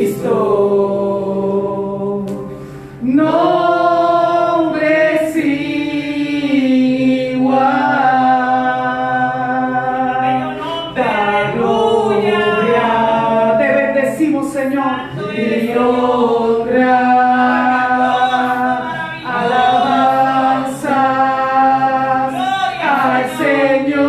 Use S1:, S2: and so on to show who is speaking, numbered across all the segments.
S1: Cristo, nombre sin igual, da gloria, te bendecimos, Señor, y honra, alabanzas al Señor.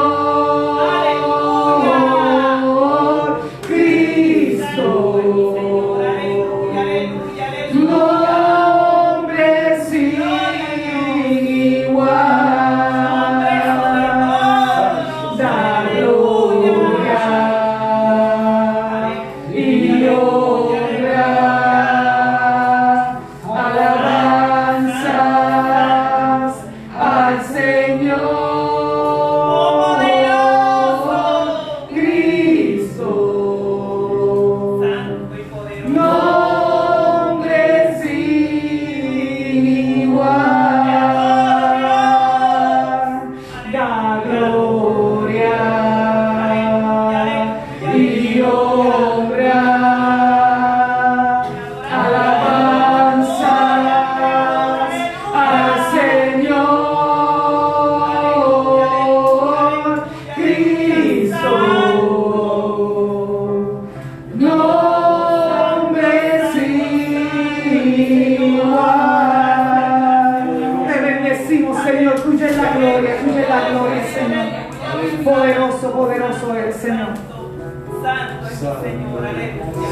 S1: Poderoso es el Señor.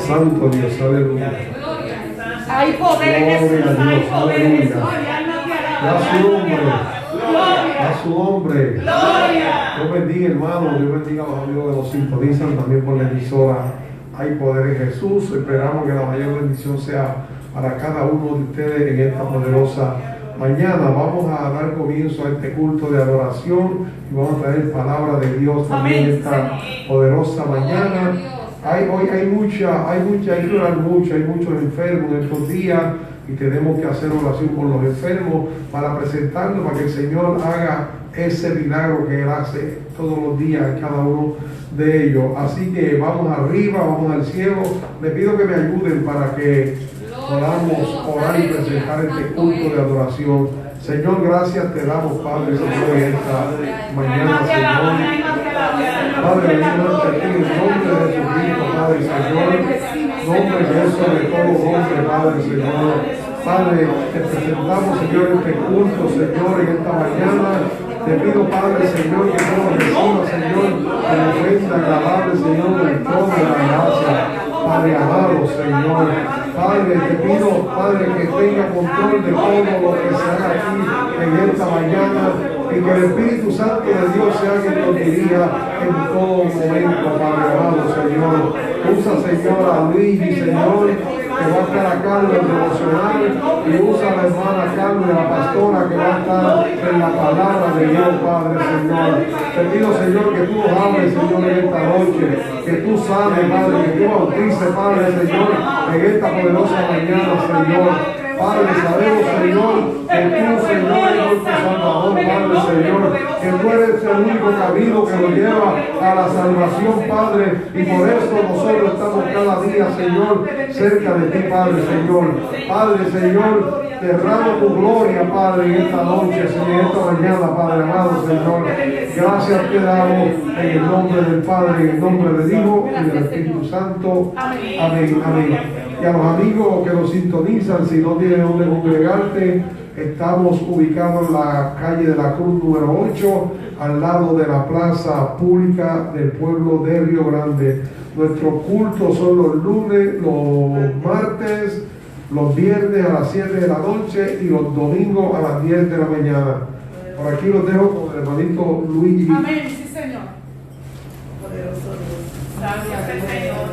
S2: Santo Dios, aleluya.
S1: Hay poder en Jesús, hay poder en Jesús.
S2: Da su nombre. Da su nombre. Dios bendiga, hermano. Dios bendiga a los amigos que nos sintonizan también por la emisora. Hay poder en Jesús. Esperamos que la mayor bendición sea para cada uno de ustedes en esta poderosa mañana. Vamos a dar comienzo a este culto de adoración y vamos a traer palabra de Dios también esta poderosa mañana. Hoy hay que orar mucho, hay muchos enfermos en estos días y tenemos que hacer oración por los enfermos para presentarnos, para que el Señor haga ese milagro que Él hace todos los días en cada uno de ellos. Así que vamos arriba, vamos al cielo. Les pido que me ayuden para que podamos orar y presentar este culto de adoración. Señor, gracias te damos, Padre, Señor, en esta mañana, Señor. Padre, venimos ante ti en nombre de Jesucristo, Padre, Señor. Nombre de eso de todo hombre, Padre, Señor. Padre, te presentamos, Señor, este culto, Señor, en esta mañana. Te pido, Padre, Señor, que todo reciba, Señor, que la ofrenda agradable, Señor, del trono de la gracia. Padre amado, Señor. Padre, te pido, Padre, que tenga control de todo lo que se haga aquí en esta mañana y que el Espíritu Santo de Dios sea quien nos dirija en todo momento, Padre amado, Señor. Usa, Señor, a Luigi, Señor, que va a estar acá en el devocional, y usa a la hermana Carmen, la pastora, que va a estar en la palabra de Dios, Padre, Señor. Te pido, Señor, que tú nos hables, Señor, en esta noche, que tú sanes, Padre, que tú bautices, Padre, Señor, en esta poderosa mañana, Señor. Padre, sabemos, Señor, que tú, Señor, eres nuestro Salvador, Padre, Señor, que tú eres el único camino que nos lleva a la salvación, Padre, y por eso nosotros estamos cada día, Señor, cerca de ti, Padre, Señor. Padre, Señor, derrama tu gloria, Padre, en esta noche, Señor, en esta mañana, Padre amado, Señor. Gracias te damos en el nombre del Padre, en el nombre del Hijo y del Espíritu Santo. Amén, amén. Y a los amigos que nos sintonizan, si no tienen donde congregarte, estamos ubicados en la calle de la Cruz número 8, al lado de la plaza pública del pueblo de Río Grande. Nuestros cultos son los lunes, los martes, los viernes a las 7 de la noche y los domingos a las 10 de la mañana. Por aquí los dejo con el hermanito Luigi.
S1: Amén, sí, Señor. Poderoso Dios. Gracias, Señor.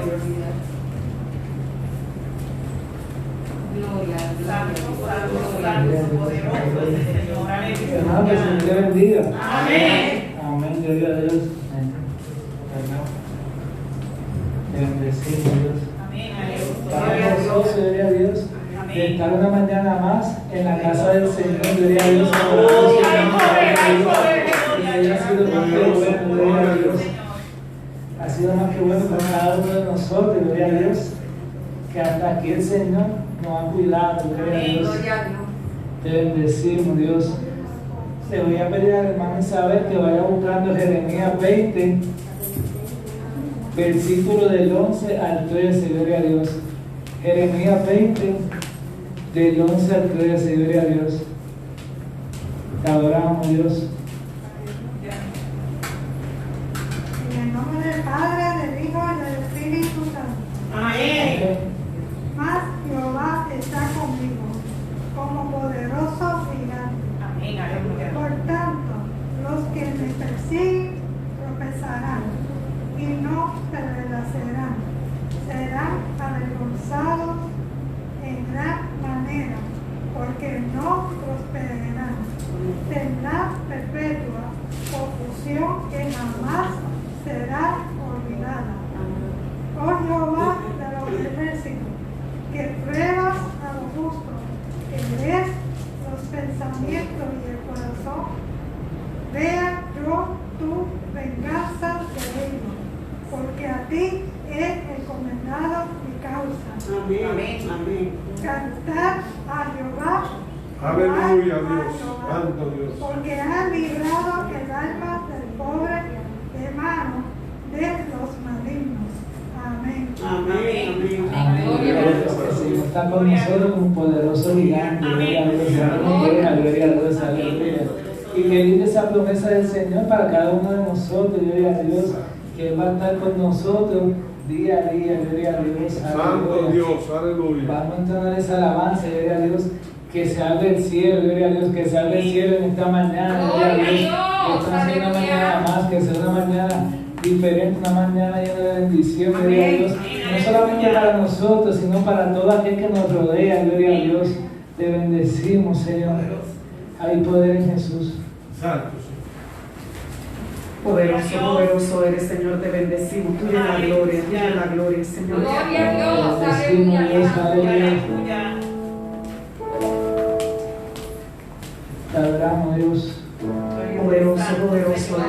S1: Gloria,
S3: Señor te bendiga.
S1: Amén.
S3: Amén, gloria a Dios. Te bendecimos, Dios. Estamos gozosos, gloria a Dios, de estar una mañana más en la casa del Señor, gloria a Dios. Ha sido más que bueno para cada uno de nosotros, gloria a Dios. que hasta aquí el Señor nos ha cuidado. Gloria a Dios. Te bendecimos, Dios. Le voy a pedir al hermano Isabel que vaya buscando Jeremías 20, versículo del 11 al 13, gloria a Dios. Jeremías 20, del 11 al 13, gloria a Dios. Te adoramos, Dios.
S4: En el nombre del Padre, del Hijo y del Espíritu Santo.
S1: Amén.
S4: Mas Jehová está conmigo, como poderoso gigante.
S1: Amén. Aleluya.
S4: Por tanto, los que me persiguen tropezarán y no permanecerán. Serán avergonzados en gran manera, porque no prosperarán. Tendrán perpetua confusión que jamás será olvidada. Oh Jehová de los ejércitos, que pruebas a los justos, que lees los pensamientos y el corazón, vea yo tu venganza de ellos, porque a ti he encomendado mi causa.
S1: Amén. Amén.
S4: Cantar a Jehová.
S2: Aleluya,
S4: a
S2: Dios.
S4: Jehová,
S2: Santo Dios.
S4: porque ha librado el alma del pobre de mano de los malignos. Amén.
S1: Amén.
S3: Amén. El Señor está con nosotros como un poderoso gigante. Gloria a Dios. Gloria a Dios. Aleluya. Y qué linda esa promesa del Señor para cada uno de nosotros. Gloria a Dios. Que Él va a estar con nosotros día a día. Gloria a Dios.
S2: Santo Dios, aleluya.
S3: Vamos a entonar esa alabanza. Gloria a Dios. Que se abre el cielo, gloria a Dios, que se abre el cielo en esta mañana, gloria a Dios, que esta sea una mañana más, que sea una mañana diferente, una mañana llena de bendición, gloria a Dios, no solamente para nosotros, sino para todo aquel que nos rodea, gloria a Dios, te bendecimos, Señor, hay poder en Jesús.
S2: Santo.
S1: Poderoso eres, Señor, te bendecimos. Tuya es la gloria, Señor.
S5: Gloria a Dios,
S3: Bendecimos, Dios, aleluya. Te adoramos, Dios.
S1: Poderoso eres, Señor.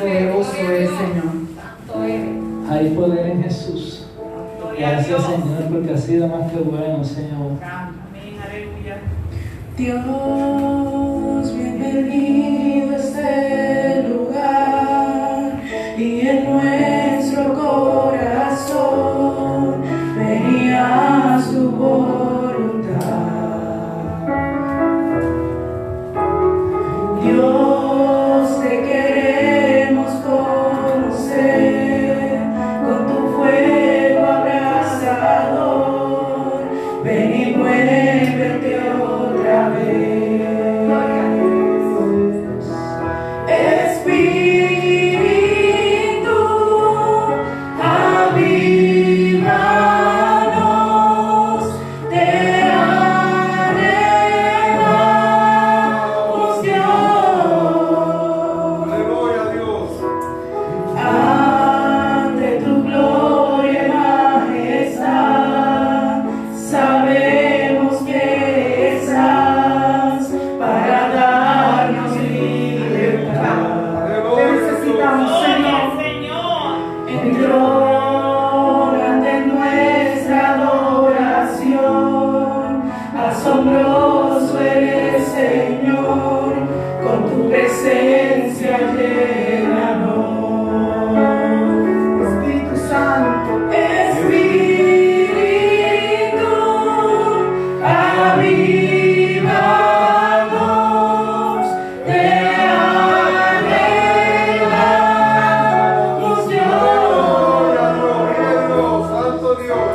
S1: Poderoso eres, Señor.
S5: Santo eres.
S3: Hay poder en Jesús. Gracias, Señor, porque ha sido más que bueno, Señor.
S1: Amén. Aleluya.
S6: Dios, bienvenido a este lugar y en nuestro corazón venía su voluntad. Dios, te queremos conocer con tu fuego abrasador. Ven y muévete otra vez. Espíritu, avívanos, te anhelamos, Dios.
S2: Aleluya, Dios.
S6: Ante tu gloria y majestad, sabemos que estás para darnos libertad.
S1: Te necesitamos, Señor.
S6: Entrónate en nuestra adoración, asombroso eres, Señor, con tu presencia llénanos.
S1: Espíritu Santo.
S6: Espíritu, avívanos, te anhelamos, Dios.
S2: Santo Dios.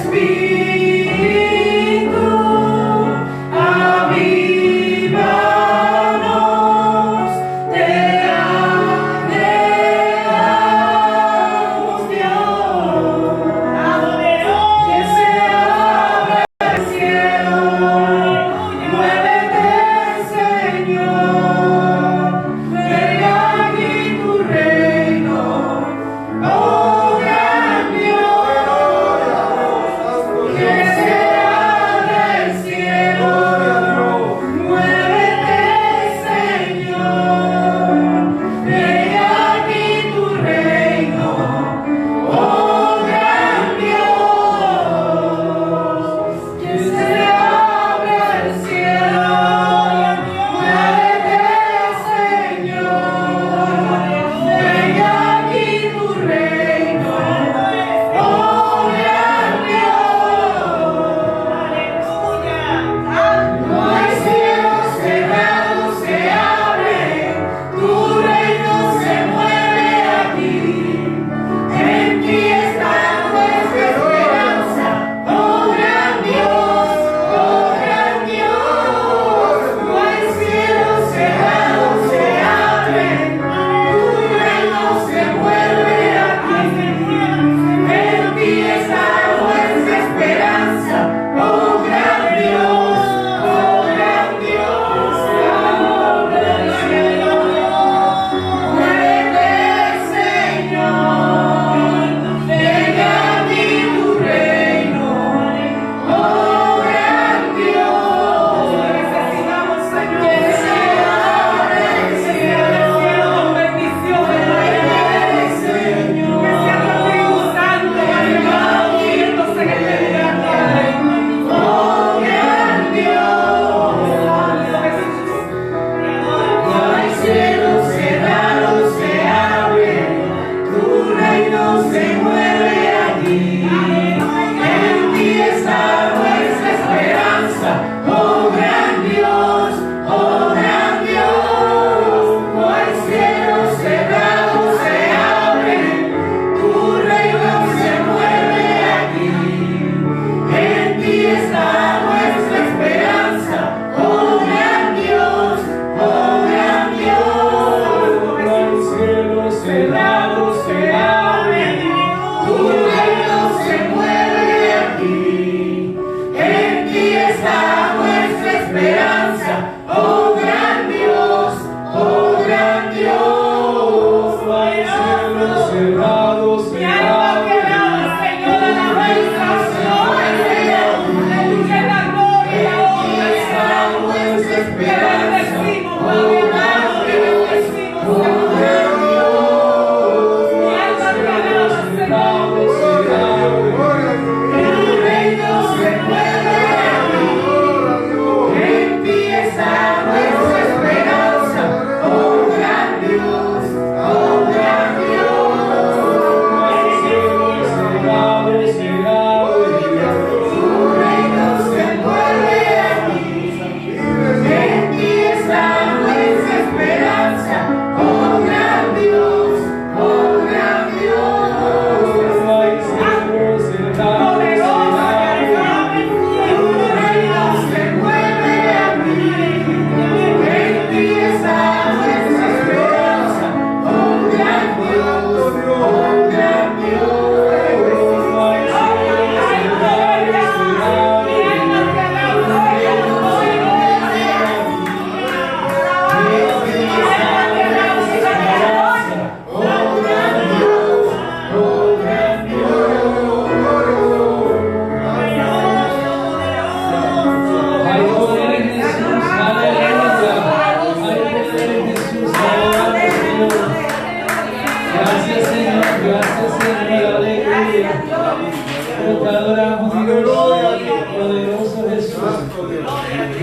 S6: Espíritu, avívanos, te anhelamos, Dios. Que se abra el cielo, muévete, Señor, venga aquí tu reino, oh gran Dios. Que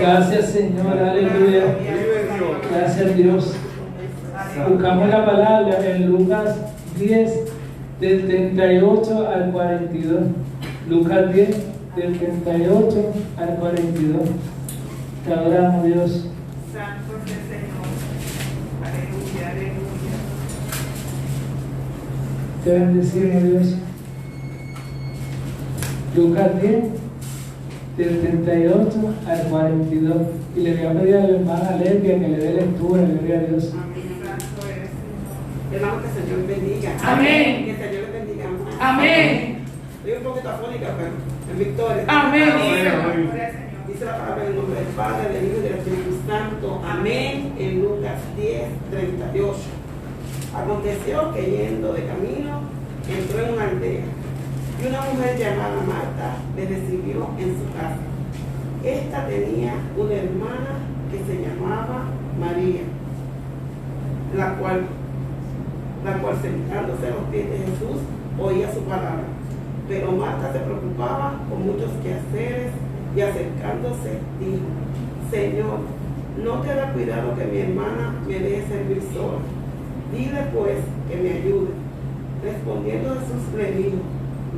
S3: Gracias, Señor, aleluya. Gracias, Dios. Buscamos la palabra en Lucas 10, del 38 al 42. Lucas 10, del 38 al 42. Te adoramos, Dios.
S1: Santo es el Señor. Aleluya, aleluya.
S3: Te bendecimos, Dios. Lucas 10, del 38 al 42. Y le voy a pedir a la hermana Lesbia que le dé lectura, gloria a Dios.
S1: Amén. Santo eres, Señor.
S6: Hermano, que el Señor bendiga.
S1: Amén.
S6: Que el Señor le bendiga más.
S1: Amén.
S6: Estoy un poquito afónica, pero en victoria.
S1: Amén.
S6: Amén.
S1: Señor.
S6: Dice la palabra en el nombre del Padre, del Hijo y del Espíritu Santo. Amén. En Lucas 10, 38. Aconteció que yendo de camino, entró en una aldea y una mujer llamada Marta le recibió en su casa. Esta tenía una hermana que se llamaba María, la cual sentándose a los pies de Jesús oía su palabra. Pero Marta se preocupaba con muchos quehaceres y acercándose dijo: Señor, ¿no te da cuidado que mi hermana me deje servir sola? Dile pues que me ayude. Respondiendo Jesús le dijo: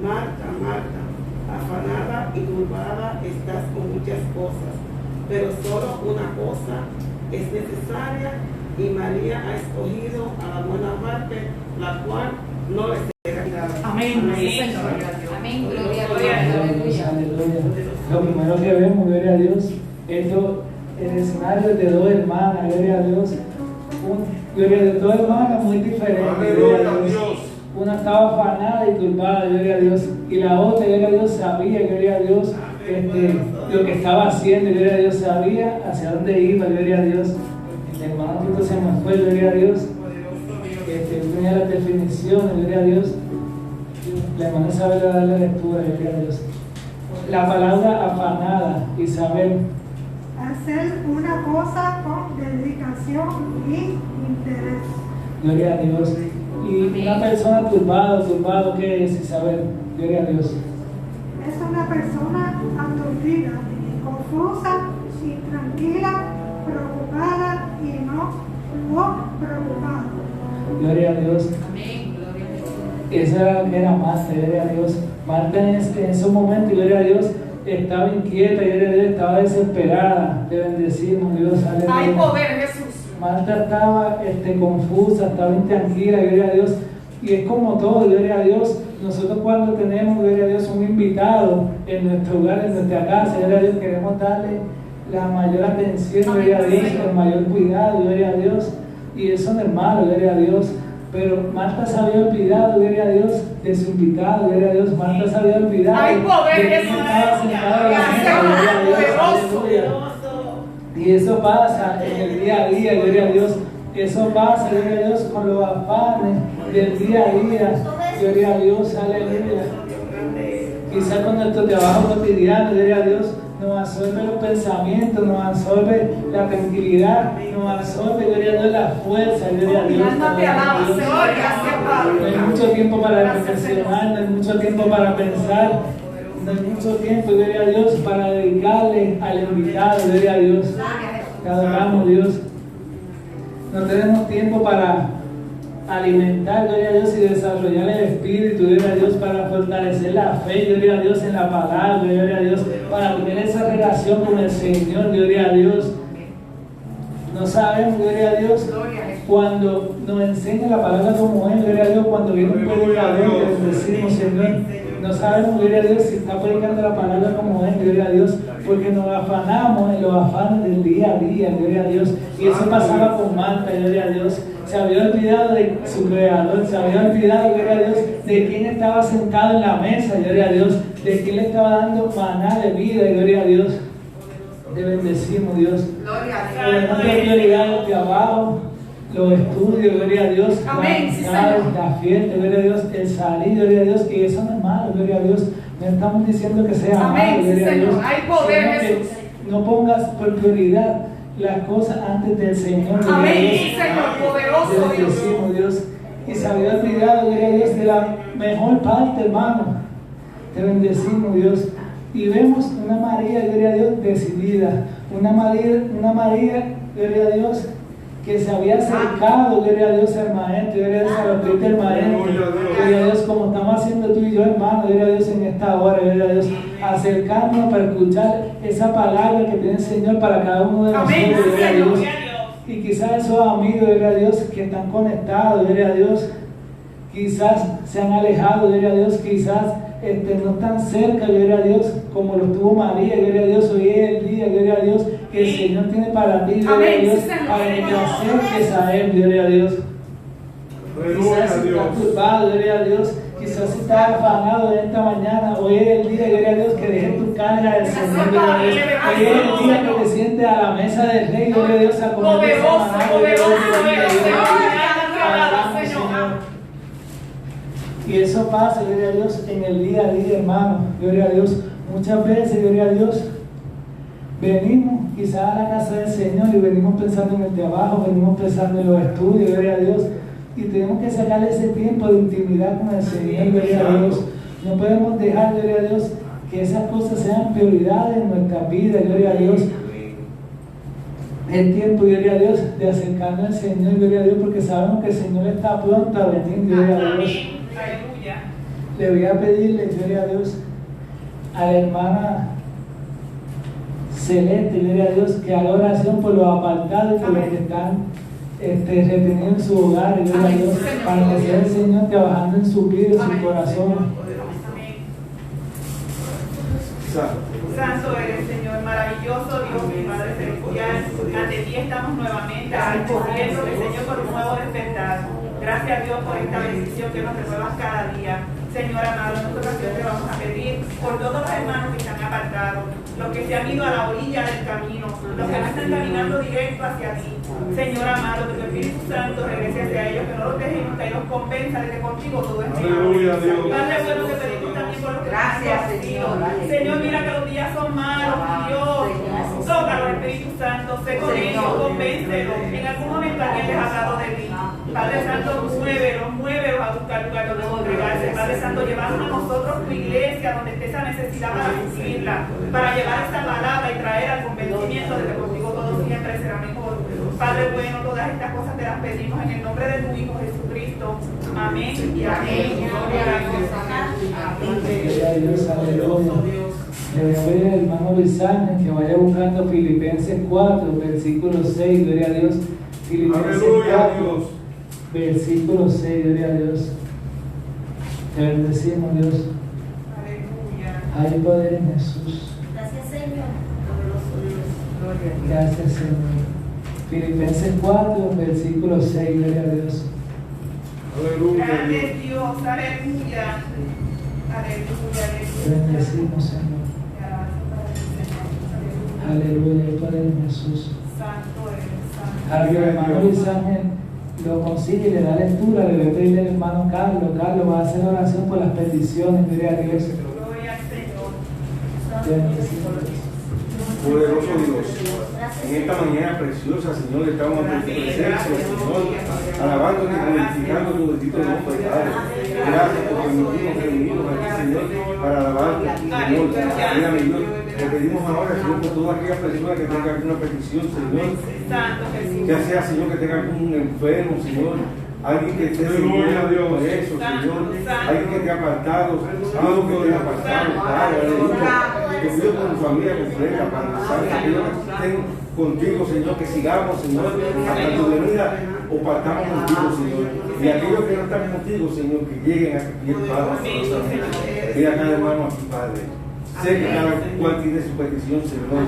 S6: Marta, Marta, afanada y turbada estás con muchas cosas, pero solo una cosa es necesaria, y María ha escogido a la buena parte, la cual no le será quitada.
S1: Amén. Señor.
S5: Amén. Gloria a
S3: Aleluya,
S5: Dios.
S3: aleluya. Lo primero que vemos, gloria a Dios, esto, el escenario de dos hermanas, gloria a Dios. Gloria de dos hermanas muy diferentes, gloria a Dios. Una estaba afanada y turbada, gloria a Dios, y la otra, gloria a Dios, sabía, gloria a Dios, lo que estaba haciendo, gloria a Dios, sabía hacia dónde iba, gloria a Dios. El hermano Tito se me fue, gloria a Dios. Tenía las definiciones, gloria a Dios. La hermana sabe dar la lectura, gloria a Dios. La palabra afanada, Isabel.
S4: Hacer una cosa con dedicación y interés.
S3: Gloria a Dios. Y una persona turbado, ¿qué es, Isabel? Gloria a Dios.
S4: Es una persona aturdida, confusa, intranquila, preocupada y no preocupada.
S3: Gloria a Dios.
S5: Amén. Gloria a Dios.
S3: Esa era Marta, gloria a Dios. Marta en ese momento, gloria a Dios, estaba inquieta, gloria a Dios, estaba desesperada. Te bendecimos, Dios. Aleluya.
S1: Hay poder, Jesús.
S3: Marta estaba confusa, estaba intranquila, gloria a Dios. Y es como todo, gloria a Dios. Nosotros cuando tenemos, gloria a Dios, un invitado en nuestro hogar, en nuestra casa, gloria a Dios, queremos darle la mayor atención, gloria a Dios, el mayor cuidado, gloria a Dios. Y eso no es malo, gloria a Dios. Pero Marta se había olvidado, gloria a Dios, de su invitado, gloria a Dios. Marta se había olvidado
S1: Hay poder,
S3: de quién
S1: Jesús.
S3: estaba sentado en la mesa, gloria a Dios, aleluya. Y eso pasa en el día a día, gloria a Dios. Eso pasa, gloria a Dios, con los afanes del día a día, gloria a Dios, aleluya. Quizás con nuestro trabajo cotidiano, gloria a Dios, nos absorbe los pensamientos, nos absorbe la tranquilidad, nos absorbe, gloria a Dios, la fuerza, gloria a Dios.
S1: Alma te alaba, Señor. Gracias,
S3: No hay
S1: Padre.
S3: mucho tiempo para reflexionar, no hay mucho tiempo para pensar, no hay mucho tiempo, gloria a Dios, para dedicarle al invitado, gloria a Dios. Te adoramos, Dios. No tenemos tiempo para alimentar, gloria a Dios, y desarrollar el espíritu, gloria a Dios, para fortalecer la fe, gloria a Dios, en la palabra, gloria a Dios, para tener esa relación con el Señor, gloria a Dios. No sabemos, gloria a Dios, cuando nos enseña la palabra como es, gloria a Dios, cuando viene un predicador que le decimos, Señor, no sabemos, gloria a Dios, si está predicando la palabra como es, gloria a Dios, porque nos afanamos en los afanes del día a día, gloria a Dios. Y eso pasaba con Marta, gloria a Dios. Se había olvidado de su creador, se había olvidado, gloria a Dios, de quién estaba sentado en la mesa, gloria a Dios, de quién le estaba dando maná de vida, gloria a Dios. Te bendecimos, Dios. Tenemos que prioridad el trabajo, los estudios, gloria a Dios,
S1: Amén, sí,
S3: la fiesta, gloria a Dios, el salir, gloria a Dios, que eso no es malo, gloria a Dios. No estamos diciendo que sea
S1: Amén,
S3: malo,
S1: sí,
S3: gloria a Dios.
S1: Señor. Hay poder,
S3: sino que
S1: Jesús.
S3: no pongas por prioridad las cosas antes del Señor, gloria a
S1: Amén,
S3: Dios.
S1: sí, Señor. Poderoso
S3: Te
S1: Dios.
S3: bendecimos, Dios. Y se había olvidado, gloria a Dios, de la mejor parte, hermano. Te bendecimos, Dios. Y vemos una María, gloria a Dios, decidida. Una María, gloria a Dios, que se había acercado, gloria a Dios, al Maestro, gloria a Dios, a los pies del Maestro, gloria a Dios, como estamos haciendo tú y yo, hermano, gloria a Dios, en esta hora, gloria a Dios, acercándonos para escuchar esa palabra que tiene el Señor para cada uno de nosotros, gloria a Dios. Y quizás esos amigos, gloria a Dios, que están conectados, gloria a Dios, quizás se han alejado, gloria a Dios, quizás no están cerca, gloria a Dios, como lo tuvo María, gloria a Dios. Hoy es el día, gloria a Dios, que el Señor tiene para ti, gloria a Dios, para que te acerques a Él, gloria a Dios. Quizás estás turbado, gloria a Dios, quizás estás afanado en esta mañana. Hoy es el día, gloria a Dios, que dejes tu carga del Señor, gloria a Dios. Hoy es el día que te sientes a la mesa del Rey, gloria a Dios, a comer esa maná, gloria a Dios, Señor. Y eso pasa, gloria a Dios, en el día a día, hermano, gloria a Dios. Muchas veces, gloria a Dios, venimos quizás a la casa del Señor y venimos pensando en el trabajo, venimos pensando en los estudios, gloria a Dios, y tenemos que sacarle ese tiempo de intimidad con el Señor, gloria a Dios. No podemos dejar, gloria a Dios, que esas cosas sean prioridades en nuestra vida, gloria a Dios. El tiempo, gloria a Dios, de acercarnos al Señor, gloria a Dios, porque sabemos que el Señor está pronto a venir, gloria a Dios. Le voy a pedirle, gloria a Dios, a la hermana Celeste, gloria a Dios, que haga oración por los apartados y por los que están retenidos en su hogar, gloria a Dios, para que sea el Señor trabajando en su vida, en su corazón.
S1: Santo eres, Señor, maravilloso Dios, mi Padre celestial. Ante ti estamos nuevamente, agradeciendo, Señor, por un nuevo despertar. Gracias, Dios, por esta bendición que nos renuevas cada día. Señor amado, en esta ocasión te vamos a pedir por todos los hermanos que se han apartado, los que se han ido a la orilla del camino, los que no están caminando directo hacia ti. Señor amado, que tu Espíritu Santo regrese hacia ellos, que no los dejes nunca y los convenza de que contigo todo es mejor. Padre bueno, te pedimos también por los que
S5: Gracias, Señor.
S1: Señor, mira que los días son malos, Dios. Tócalos, Espíritu Santo, sé con ellos, convéncelos. En algún momento alguien les ha hablado de ti. Padre Santo, muévelos a buscar lugar donde congregarse. Padre Santo, llevarnos a nosotros tu iglesia donde esté esa necesidad para cumplirla, para llevar esa palabra y traer al convencimiento de que contigo todo siempre será mejor. Padre bueno, todas estas cosas te las pedimos en el nombre de tu Hijo Jesucristo. Amén y amén. Gloria a Dios.
S3: Gloria a Dios, aleluya. Le voy a pedir al hermano Luis Ángel que vaya buscando Filipenses 4, versículo 6, gloria a Dios. Filipenses 4, versículo 6, gloria a Dios. Te bendecimos, Dios.
S1: Aleluya.
S3: Hay poder en Jesús.
S5: Gracias, Señor.
S3: Gracias, Señor. Filipenses 4, versículo 6, gloria a Dios.
S1: Grande Dios, aleluya. Aleluya,
S3: Te bendecimos, Señor. Aleluya, hay poder en Jesús.
S1: Santo eres,
S3: Al
S1: santo.
S3: hermano Luis Ángel lo consigue y le da lectura, le voy a pedirle al hermano Carlos. Carlos va a hacer oración por las peticiones, gloria a Dios.
S1: Gloria al Señor.
S3: Te bendecimos.
S7: Poderoso Dios, en esta mañana preciosa, Señor, estamos ante tu presencia, Señor, alabándote y glorificando tu bendito nombre, Padre. Gracias por permitirnos reunirnos aquí, Señor, para alabarte, Señor. Mira, Dios, te pedimos ahora, Señor, por toda aquella persona que tenga alguna petición, Señor,
S1: Santo Jesús.
S7: ya sea, Señor, que tenga algún enfermo, Señor, alguien que esté sufriendo por eso, Señor, alguien que esté apartado, algo que esté apartado, Padre, aleluya. Que Dios con tu familia completa, Padre Santo, que ellos estén contigo, Señor, que sigamos, Señor, hasta tu venida o partamos contigo, Señor. Y aquellos que no están contigo, Señor, que lleguen a tu pie, Padre. Mira a cada hermano aquí, Padre. Sé que cada cual tiene su petición, Señor.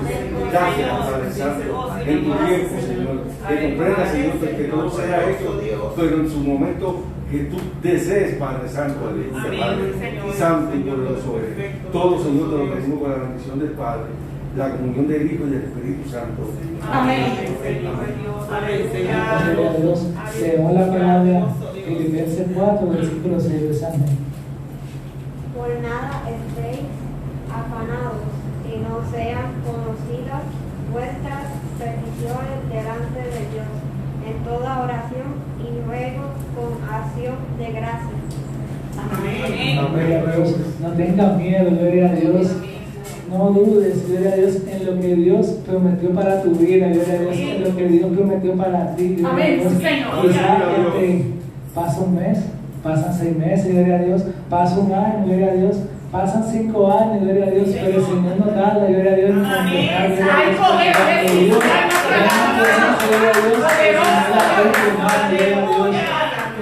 S7: Gracias, Padre Santo, en tu tiempo, Señor. Que comprenda, Señor, que todo sea hecho, pero en su momento que tú desees, Padre Santo, aleluya, Padre Santo y poderoso eres. Todo, Señor, te lo pedimos con la bendición del Padre, la comunión del Hijo y del Espíritu Santo.
S1: Amén. Señor Dios,
S3: Gloria a
S1: aleluya.
S3: Dios. Leemos la palabra Filipenses 4, versículo 6 de San Juan.
S8: Por nada estéis afanados y no sean conocidas vuestras peticiones delante de Dios, en toda oración y ruego con acción de gracias.
S1: Amén.
S3: Gloria a Dios. No tengan miedo, gloria a Dios. No dudes, gloria a Dios, en lo que Dios prometió para tu vida, gloria a Dios, en lo que Dios prometió para ti, gloria a Dios. Quizás pasa un mes, pasan 6 meses, gloria a Dios, pasa un año, gloria a Dios, pasan 5 años, gloria a Dios, pero el Señor no tarda, gloria a Dios, en contestar, gloria a Dios.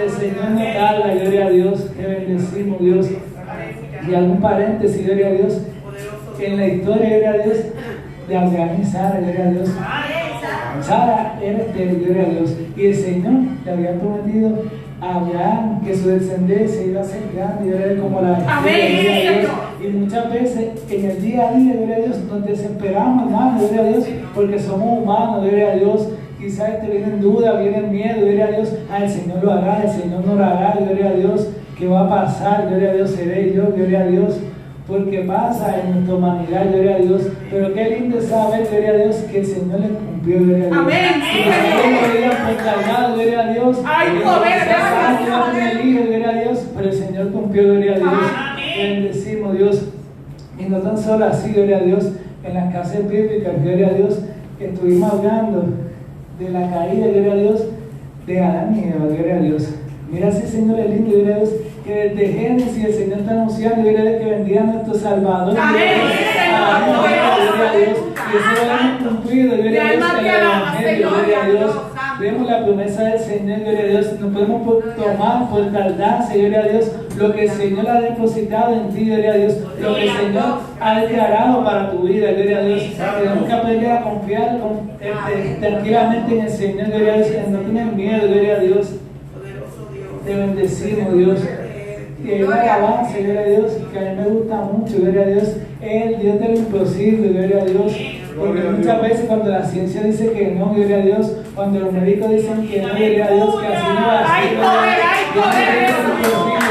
S3: El Señor no tarda, gloria a Dios, te bendecimos, Dios. Y algún paréntesis, gloria a Dios, en la historia, gloria a Dios, de Abraham y Sara, gloria a Dios. Sara era estéril, gloria a Dios, y el Señor le había prometido a Abraham que su descendencia iba a ser grande, gloria a Dios, como la estrella, gloria a Dios. Y muchas veces en el día a día, gloria a Dios, nos desesperamos, hermano, gloria a Dios, porque somos humanos, gloria a Dios. Quizás te vienen dudas, vienen miedo, gloria a Dios. El Señor lo hará, el Señor no lo hará, gloria a Dios. ¿Qué va a pasar? Gloria a Dios, seré yo, gloria a Dios. Porque pasa en nuestra humanidad, gloria a Dios. Pero qué lindo es saber, gloria a Dios, que el Señor le cumplió, gloria a Dios.
S5: Amén.
S3: Gloria a Dios. Gloria a Dios, pero el Señor cumplió, gloria a Dios. Bendecimos, Dios. Y no tan solo así, gloria a Dios, en las clases bíblicas, gloria a Dios, estuvimos hablando de la caída, gloria a Dios, de Adán y Eva, gloria a Dios. Mira si Señor es lindo, gloria a Dios, que desde Génesis el Señor está anunciando, gloria a Dios, que vendría nuestro Salvador. Gloria a Dios. Y eso lo hemos cumplido, gloria a Dios, en el Evangelio, gloria a Dios. Vemos la promesa del Señor, gloria a Dios. No podemos tomar por tardanza, gloria a Dios, lo que el Señor ha depositado en ti, gloria a Dios, lo que el Señor ha declarado para tu vida, gloria a Dios. Tenemos que aprender a confiar tranquilamente en el Señor, gloria a Dios, no tener miedo, gloria a Dios. Te bendecimos, Dios. Y hay una alabanza, gloria a Dios, que a mí me gusta mucho, gloria a Dios. Es el Dios de lo imposible, gloria a Dios. Porque muchas veces cuando la ciencia dice que no, gloria a Dios, cuando los médicos dicen que no, gloria a Dios, que así no va a ser.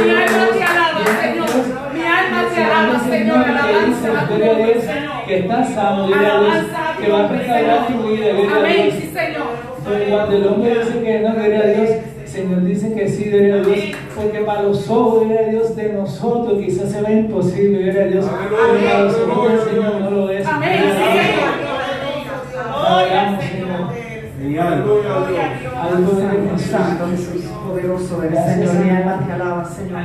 S5: Mi alma te alaba, Señor. Mi alma te alaba, Señor. Alabanza,
S3: gloria a Dios, que está sano, gloria a Dios, que va a restaurar tu vida, gloria a Dios.
S5: Sí, Señor.
S3: Pero cuando el hombre dice que no, gloria a Dios, el Señor dice que sí, gloria a Dios, porque para los ojos, gloria a Dios, de nosotros quizás se ve imposible, gloria a Dios, pero para los ojos del Señor no lo es.
S5: Amén.
S3: Adoramos, Señor. Algo de Jesús.
S9: Santo Jesús, poderoso eres, Señor. Mi alma te alaba, Señor.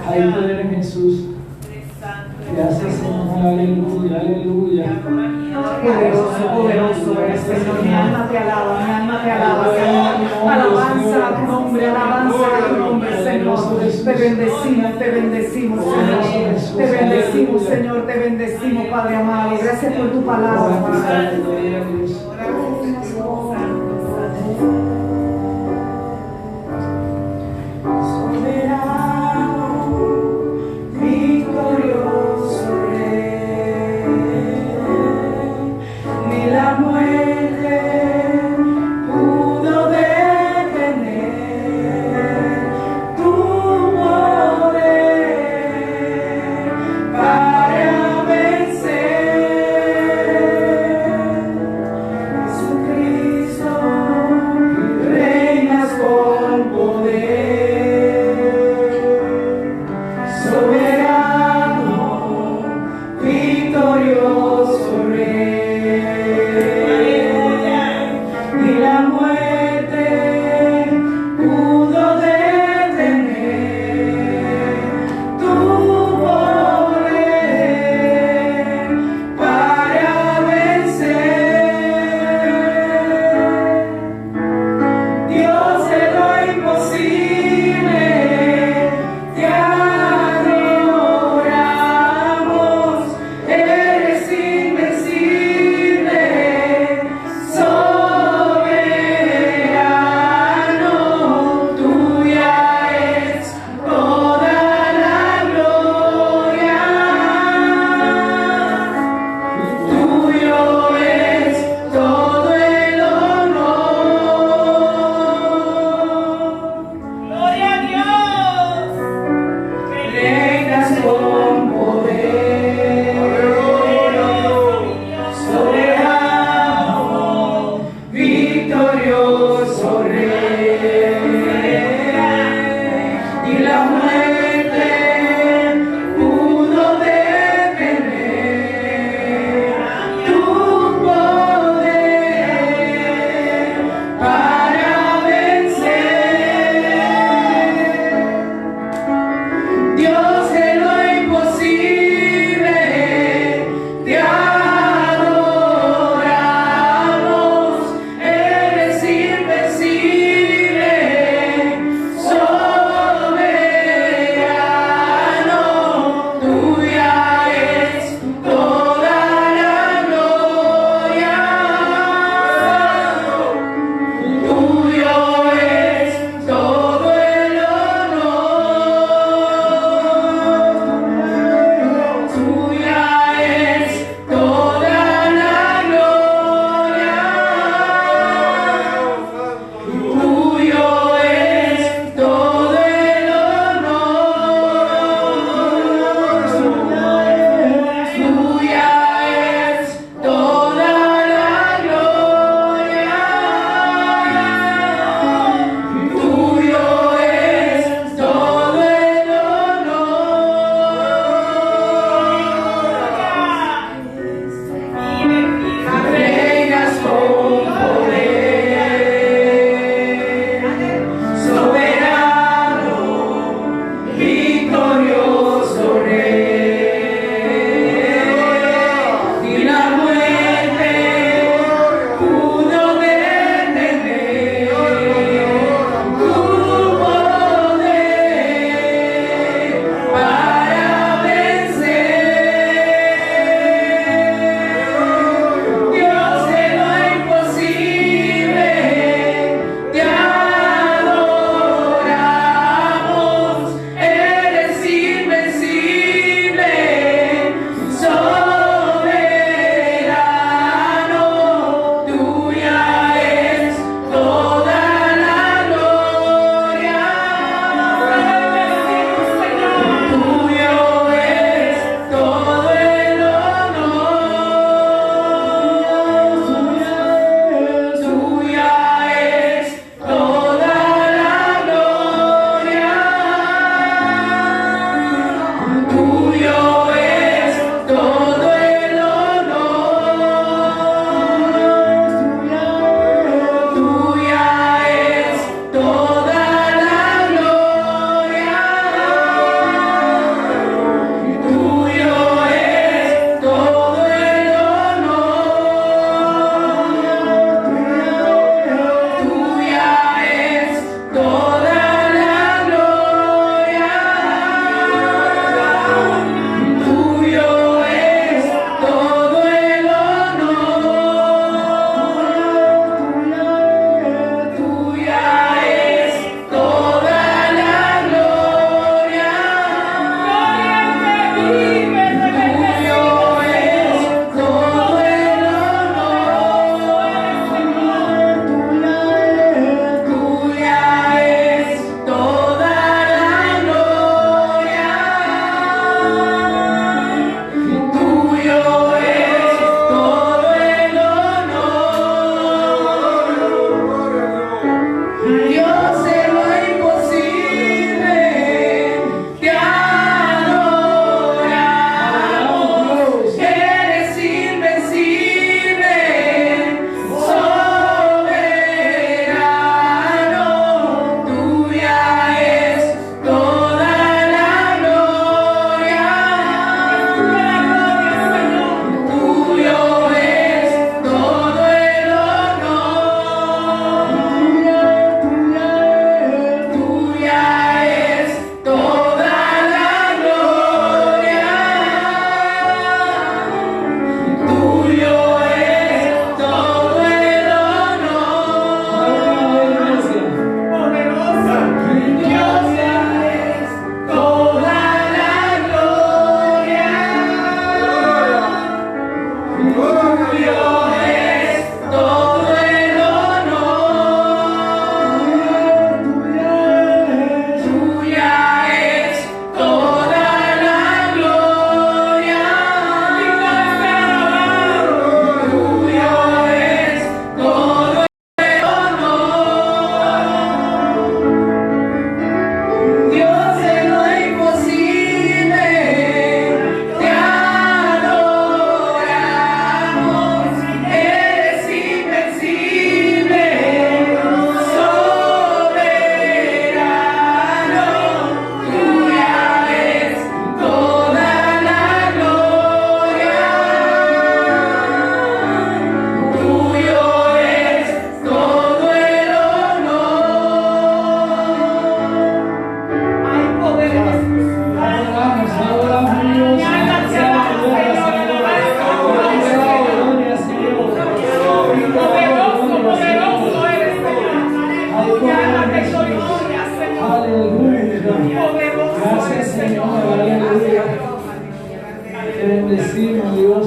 S3: Hay poder en Jesús. Gracias, Señor. Aleluya, aleluya.
S9: Poderoso, poderoso eres, Señor. Mi alma te alaba, Señor. Alabanza a tu nombre, alabanza a tu nombre, Señor. Te bendecimos, Señor. Te bendecimos, Señor. Te bendecimos, Padre amado. Gracias por tu palabra, Padre.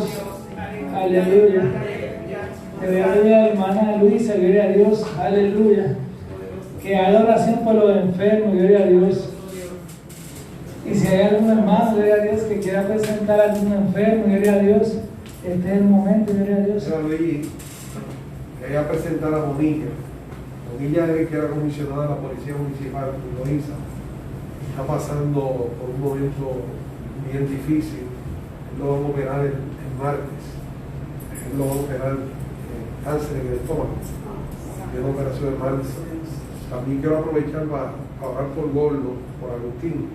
S3: Dios. Aleluya. Te voy a pedir a la hermana Luisa, gloria a Dios. Aleluya. Que haga oración por los enfermos, gloria a Dios. Y si hay algún hermano, gloria a Dios, que quiera presentar a algún enfermo, gloria a Dios, este es el momento, gloria a Dios.
S2: Quería presentar a Bonilla. Bonilla es que era comisionada de la Policía Municipal de Loíza. Está pasando por un momento bien difícil. Él lo van a operar el martes. Él lo va a operar cáncer en el estómago. Tiene una operación el martes. También quiero aprovechar para orar por Gordo, por Agustín,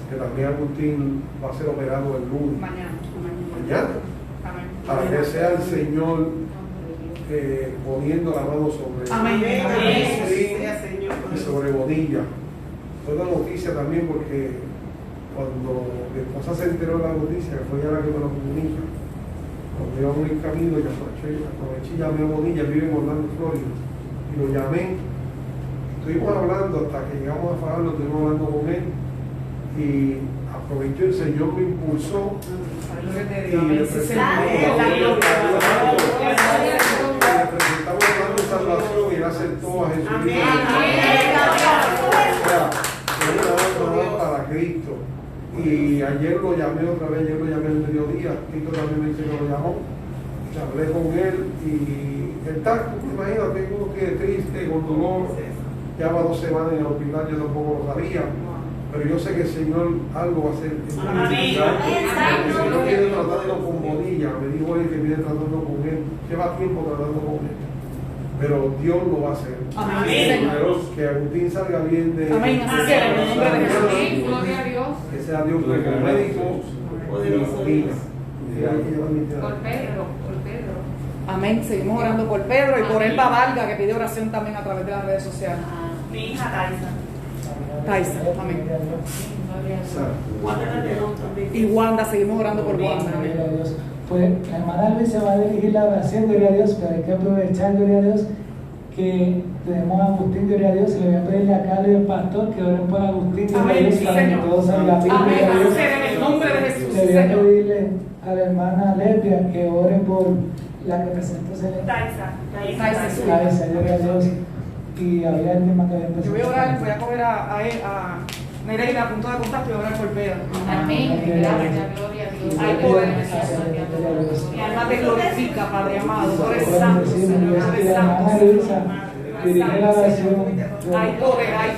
S2: que también Agustín va a ser operado el lunes. Mañana. Para que sea el Señor poniendo la mano sobre y sobre Bonilla. Fue una noticia también porque cuando mi esposa se enteró de la noticia, que fue ella la que me lo comunica, cuando íbamos en camino, y aproveché y llamé a Bonilla, él vive en Orlando, Florida, y lo llamé. Estuvimos hablando hasta que llegamos a Fajardo, estuvimos hablando con él, y aproveché, el Señor me impulsó y le presentamos el plan de salvación y él aceptó a Jesús. Para Cristo. Y ayer lo llamé otra vez, ayer lo llamé al mediodía, Tito también me dice que lo llamó, hablé con él y el taco, imagínate, uno que triste, con dolor, ya va 2 semanas en el hospital, yo tampoco lo sabía, pero yo sé que el Señor algo va a hacer. El Señor viene tratando con Bonilla, me dijo él que viene tratando con él, lleva tiempo tratando con él, pero Dios lo va a hacer.
S5: Amén.
S2: Que Agustín salga bien de...
S5: Amén. Así sea, en el nombre de Jesús. Gloria a Dios.
S2: Que sea Dios como médico y
S5: por Pedro. Amén. Seguimos orando por Pedro y por Elba Vargas, que pide oración también a través de las redes sociales.
S1: Mi hija
S5: Taisa. Amén. Y Wanda, seguimos orando por Wanda. Amén.
S3: Pues la hermana Luisa va a dirigir la oración, gloria a Dios, pero hay que aprovechar, gloria a Dios, que tenemos a Agustín, gloria a Dios, y le voy a pedirle a Carlos y al pastor que oren por Agustín, gloria a Dios, para que todos salgan bien.
S5: Amén. En el nombre de Jesús.
S3: Le voy a pedirle a la hermana Lesbia que ore por la que presentó Taisa, gloria a Dios. Y había alguien más que había empezado.
S5: Yo voy a orar, voy a coger a Nereida a punto de contacto y voy a orar por Pedro.
S10: Amén. Gracias, gloria a Dios.
S5: Hay poder en Jesús. Mi alma te glorifica, Padre amado. Tú eres santo, Señor. Tú eres santo.
S3: Dirige la oración.
S5: Hay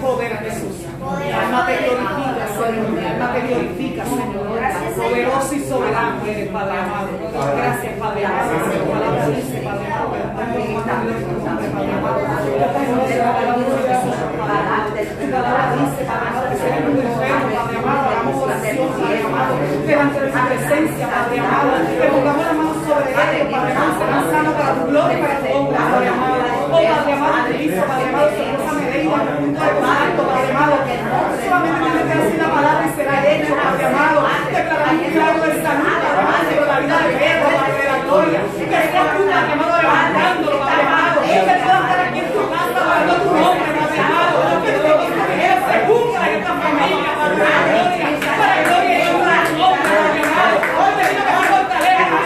S5: poder en Jesús. Mi alma te glorifica, Señor. Mi alma te glorifica, Señor. Poderoso y soberano eres, Padre amado. Gracias, Padre amado. Por tu palabra dice, Padre amado. Delante de su presencia, Padre amado, que pongamos la mano sobre ellos, Padre amado, serán sanos para tu gloria y para tu obra, Padre amado. Oh, Padre amado, utiliza, Padre amado, su esposa Nereida, en el punto de contacto, Padre amado. Solamente tiene que decir la palabra y será hecho, Padre amado. Declaramos un milagro de salud, Padre amado, sobre la vida de Pedro, Padre de la gloria. Que seas tú, Padre amado, levantándolo, Padre amado. Que pueda estar aquí en tu casa, hablando tu nombre, Padre amado. Que tu evangelio se cumpla en esta familia, Padre de la gloria. Para gloria y honra a tu nombre, Padre amado. Hoy te pido que me fortalezcas,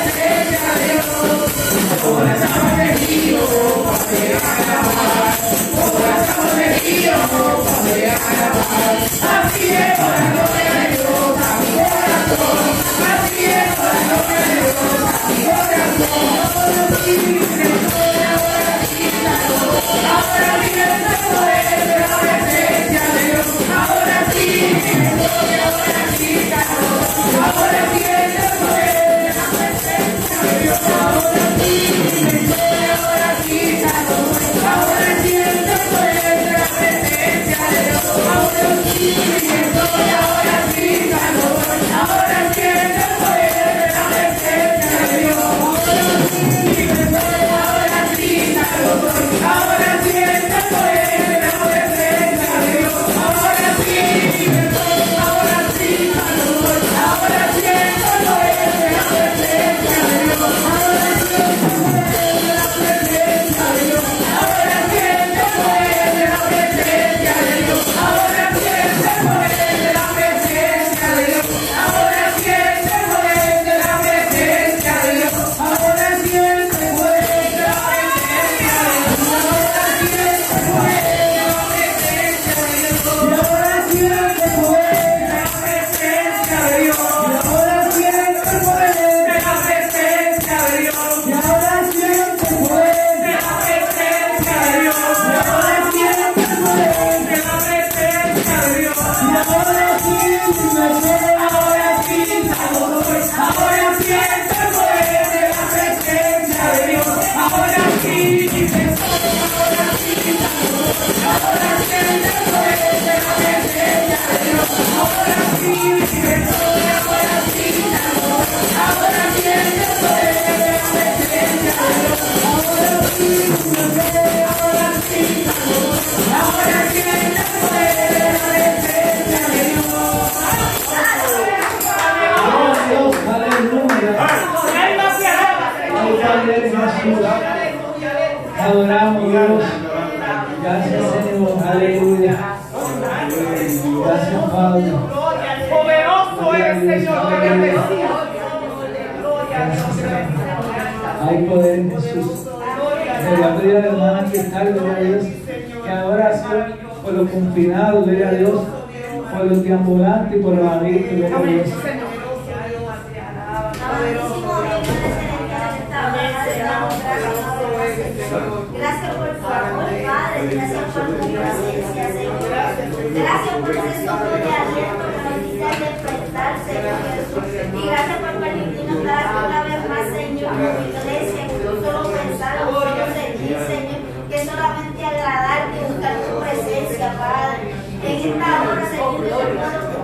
S3: Adoramos Dios. Gracias Señor. Aleluya. Gracias Padre.
S1: Poderoso es Señor. Gloria a Dios.
S3: Gracias Señor. Hay poder en Jesús. Me voy a pedir a la hermana que está, gloria a Dios, que ahora sea por los confinados, gloria a Dios, por los deambulantes y por los adictos, gloria a Dios.
S11: Gracias por tu amor, Padre. Gracias por tu presencia, Señor. Gracias por ese soplo de aliento que nos dice al despertar, Señor Jesús. Y gracias por permitirnos dar una vez más, Señor, como iglesia, que no solo pensar, no solo seguir, Señor, que solamente agradarte y buscar tu presencia, Padre. En esta hora, Señor, yo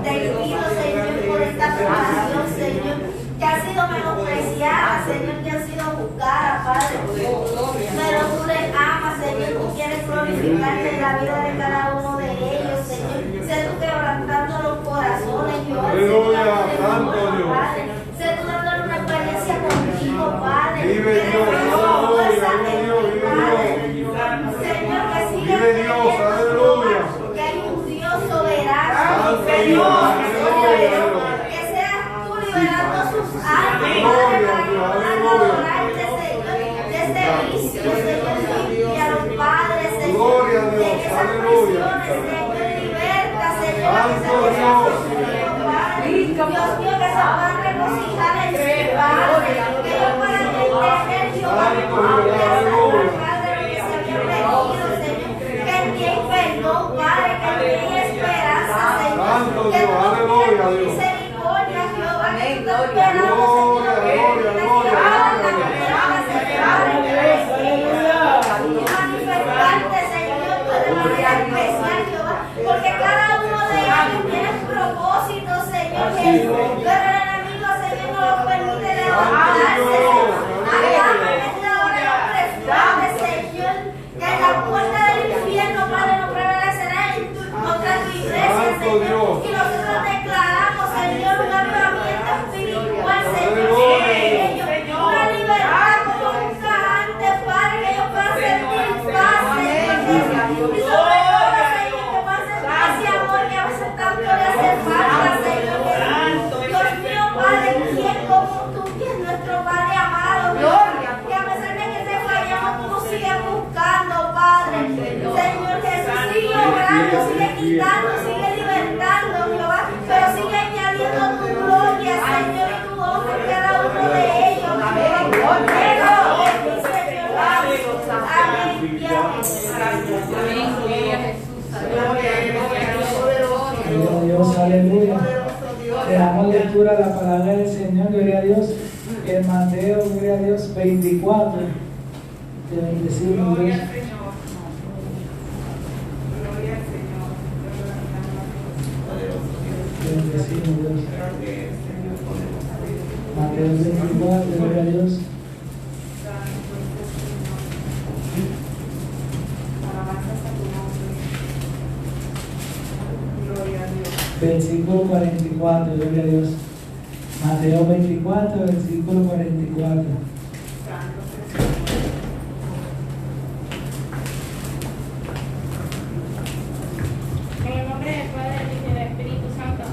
S11: te pido, Señor, por esta formación, Señor, que ha sido menospreciada, Señor, que ha sido juzgada, Padre. Pero tú les amas, Señor, tú quieres glorificarte en la vida de cada uno de ellos, Señor. Sé tú quebrantando los corazones, yo, Padre. Sé tú dándole una experiencia contigo, Padre.
S7: Vive Dios,
S11: Señor, que sigue que hay un Dios soberano, Señor, que seas tú liberando sus almas, Padre, para que puedan adorarte, Señor, de ese vicio, Señor, límpialo, Padre, Señor, de esas prisiones, Señor, liberta, Señor, a que se puedan Padre, Dios mío, que se puedan regocijar en su Padre, que ellos puedan entender, Jehová, que tú habías salvado, Padre, lo que se había perdido, Señor, que en ti hay perdón, Padre, que en ti hay esperanza, Señor, que tú no tienes tu misericordia, Jehová, que tú te esperamos, Señor, manifestarte, Señor, de manera especial, Jehová, porque cada uno de ellos tiene un propósito, Señor Jesús, pero el enemigo, Señor, no los permite levantarse, Señor. Hagamos en esta hora hombre fuerte, Señor, que en la puerta del infierno, Padre, no prevalecerá contra tu iglesia, Señor, y nosotros declaramos, Señor, un avivamiento espiritual, Señor, una libertad como nunca antes, Padre, que ellos puedan sentir paz, Señor, y sobre todo, Señor, que puedan sentir ese amor que a veces tanto le hace falta, Señor, Dios mío, Padre, ¿quién como tú, que es nuestro Padre amado, gloria, que a pesar de que te fallamos, tú nos sigues buscando, Padre, Señor Jesús, sigue obrando, sigue quitando, sigue libertando, Jehová, pero sigue añadiendo tu gloria, Señor, y tu honra en cada uno de ellos, amén,
S3: Gloria a Dios, aleluya. Le damos lectura a la palabra del Señor, gloria a Dios. En Mateo, gloria a Dios, 24. Te bendecimos, Dios. Te bendecimos, Dios. Mateo 24, gloria a Dios. Versículo 44, gloria a Dios. Mateo 24, versículo 44.
S12: En el nombre del Padre, del Hijo y del Espíritu Santo.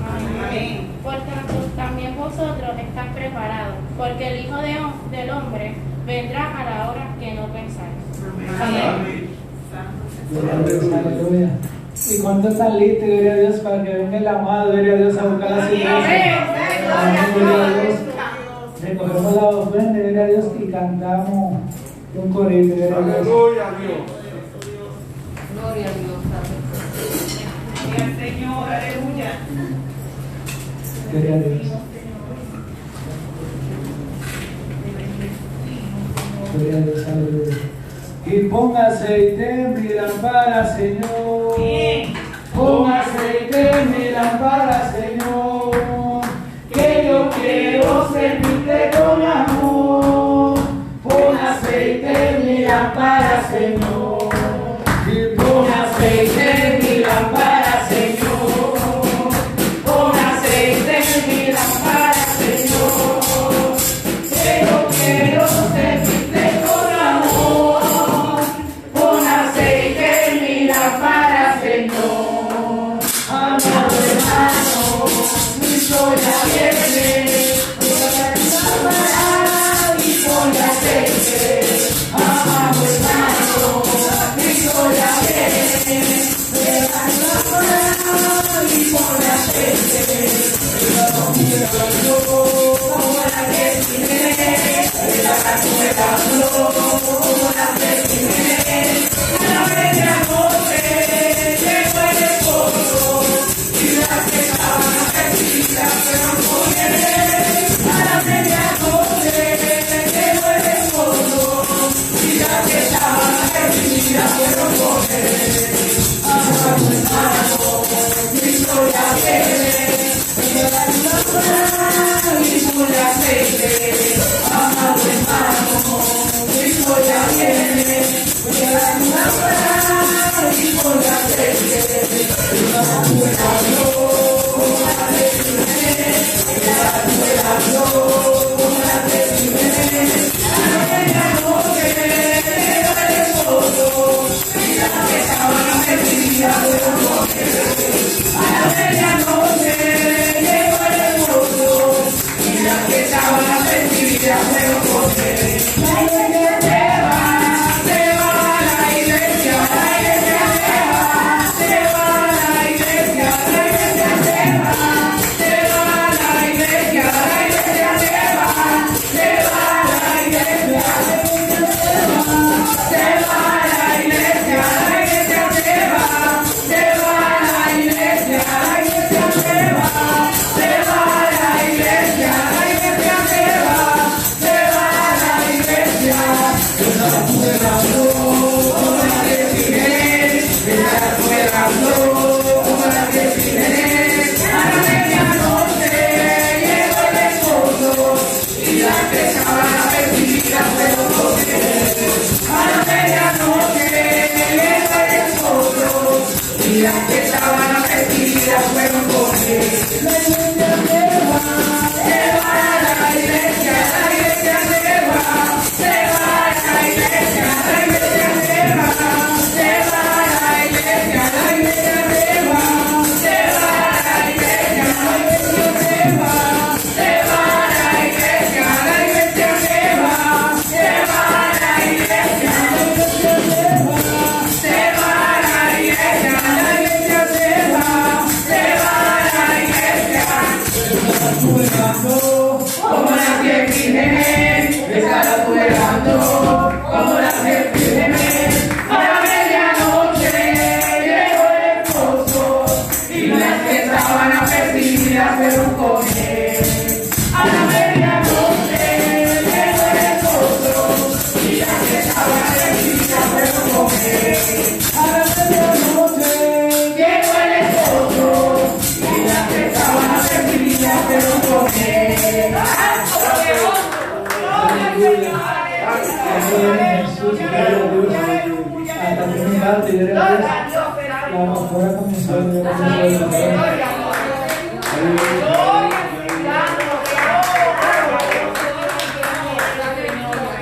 S12: Amén. Por tanto, también vosotros estáis preparados, porque el Hijo del Hombre vendrá a la hora que no pensáis. Amén.
S3: Gloria a Dios, aleluya. ¿Y cuántos están listos, gloria a Dios, para que venga el amado, gloria a Dios, a buscar la iglesia? Gloria a Dios. Recogemos la ofrenda, gloria a Dios, y cantamos un corito, gloria a Dios.
S7: Gloria a Dios.
S10: Gloria a Dios.
S1: Gloria al Señor, aleluya.
S3: Gloria a Dios. Gloria a Dios, aleluya. Y ponga aceite en mi lámpara, Señor. Pon aceite en mi lámpara, Señor. Que yo quiero servirte con amor. Pon aceite en mi lámpara, Señor. Y pon aceite en mi lámpara, Señor. Pon aceite en mi lámpara, Señor. Que yo quiero servirte con amor. Pon aceite en mi lámpara, Señor. Amado hermano, mi soya viene. Pon la lámpara y pon la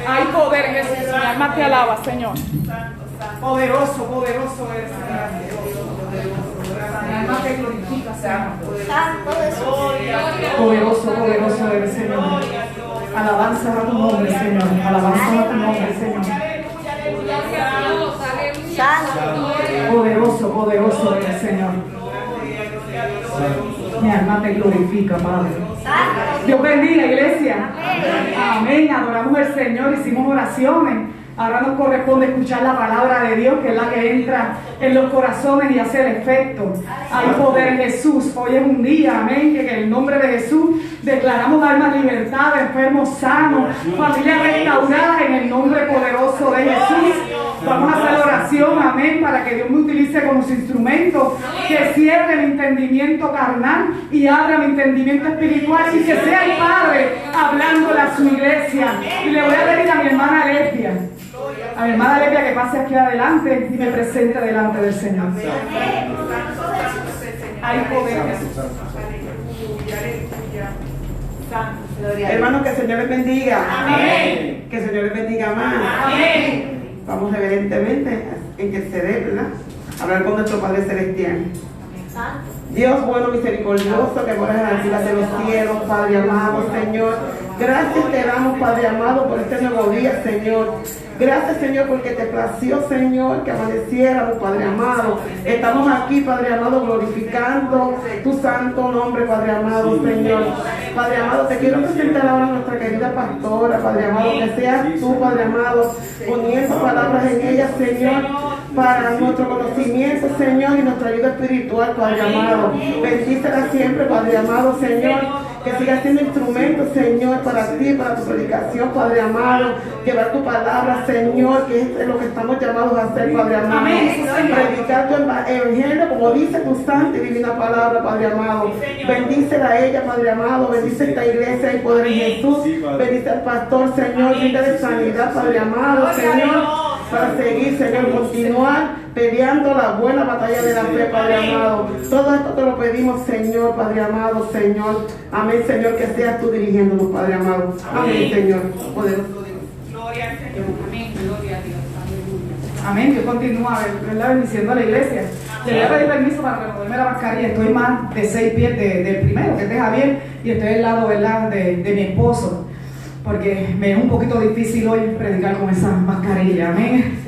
S5: Hay poder en ese Señor. Alma te alaba, Señor. Poderoso, poderoso eres, Señor. Alma te glorifica, Señor. Poderoso, poderoso eres, Señor. Alabanza a tu nombre, Señor. Alabanza a tu nombre, Señor. Poderoso, poderoso eres, Señor. Mi alma te glorifica, Padre. Dios bendiga, iglesia. Amén. Adoramos al Señor, hicimos oraciones. Ahora nos corresponde escuchar la palabra de Dios, que es la que entra en los corazones y hace el efecto. Hay poder en Jesús. Hoy es un día, amén, que en el nombre de Jesús declaramos almas libertad, enfermos sanos, familias restauradas en el nombre poderoso de Jesús. Vamos a hacer oración, amén, para que Dios me utilice como su instrumento, que cierre el entendimiento carnal y abra mi entendimiento espiritual, y que sea el Padre hablándole a su iglesia. Y le voy a pedir a mi hermana Lepia, que pase aquí adelante y me presente delante del Señor. Hay poder.
S6: Hermanos, que el Señor les bendiga.
S5: Amén.
S6: Que el Señor les bendiga más.
S5: Amén.
S6: Vamos reverentemente en que se dé, ¿verdad? Hablar con nuestro Padre Celestial. Dios bueno, misericordioso, que moras en las alturas de los cielos, Padre amado, Señor. Gracias te damos, Padre amado, por este nuevo día, Señor. Gracias, Señor, porque te plació, Señor, que amaneciéramos, Padre amado. Estamos aquí, Padre amado, glorificando tu santo nombre, Padre amado, Señor. Padre amado, te quiero presentar ahora a nuestra querida pastora, Padre amado, que seas tú, Padre amado, poniendo palabras en ella, Señor, para nuestro conocimiento, Señor, y nuestra ayuda espiritual, Padre amado. Bendícela siempre, Padre amado, Señor. Que siga siendo instrumento, Señor, para ti, para tu predicación, Padre amado. Llevar tu palabra, Señor, que es lo que estamos llamados a hacer, Padre amado.
S5: Amén.
S6: Predicar tu evangelio, como dice tu santa y divina palabra, Padre amado. Bendícela a ella, Padre amado. Bendice esta iglesia y poder en Jesús. Bendice al pastor, Señor. Bríndale sanidad, Padre amado, Señor, para seguir, Señor, continuar peleando la buena batalla de la fe, Padre amado. Todo esto te lo pedimos, Señor, Padre amado, Señor. Amén, Señor, que seas tú dirigiéndonos, Padre amado. Amén, Señor. Poderoso Dios.
S1: Gloria al Señor.
S10: Amén, gloria a Dios. Aleluya.
S9: Amén. Dios continúa, ¿verdad? Bendiciendo a la iglesia. Le voy a pedir permiso para removerme la mascarilla. Estoy más de 6 pies del primero, que es de Javier, y estoy al lado, ¿verdad?, de mi esposo, porque me es un poquito difícil hoy predicar con esa mascarilla. Amén.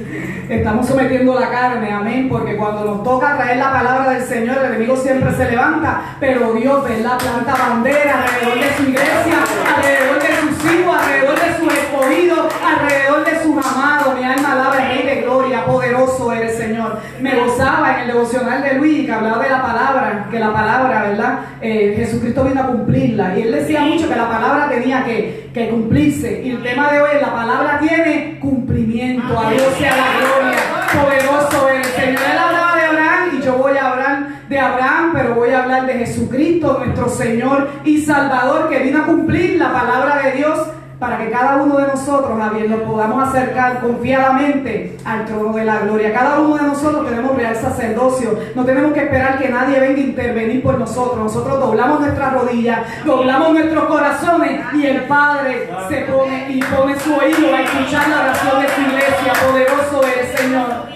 S9: Estamos sometiendo la carne, amén, porque cuando nos toca traer la palabra del Señor, el enemigo siempre se levanta, pero Dios, ¿verdad?, planta bandera alrededor de su iglesia, alrededor de sus hijos, alrededor de sus escogidos, alrededor de sus amados. Mi alma alaba al Rey de Gloria, poderoso eres, Señor. Me gozaba en el devocional de Luis, que hablaba de la palabra, que la palabra, ¿verdad?, Jesucristo vino a cumplirla, y él decía mucho que la palabra tenía que cumplirse, y el tema de hoy es: la palabra tiene cumplimiento. A Dios sea la gloria, poderoso es el Señor. Él hablaba de Abraham y yo voy a hablar de Abraham, pero voy a hablar de Jesucristo, nuestro Señor y Salvador, que vino a cumplir la palabra de Dios para que cada uno de nosotros, Javier, nos podamos acercar confiadamente al trono de la gloria. Cada uno de nosotros tenemos real sacerdocio. No tenemos que esperar que nadie venga a intervenir por nosotros. Nosotros doblamos nuestras rodillas, doblamos nuestros corazones, y el Padre se pone su oído a escuchar la oración de su iglesia. Poderoso es el Señor.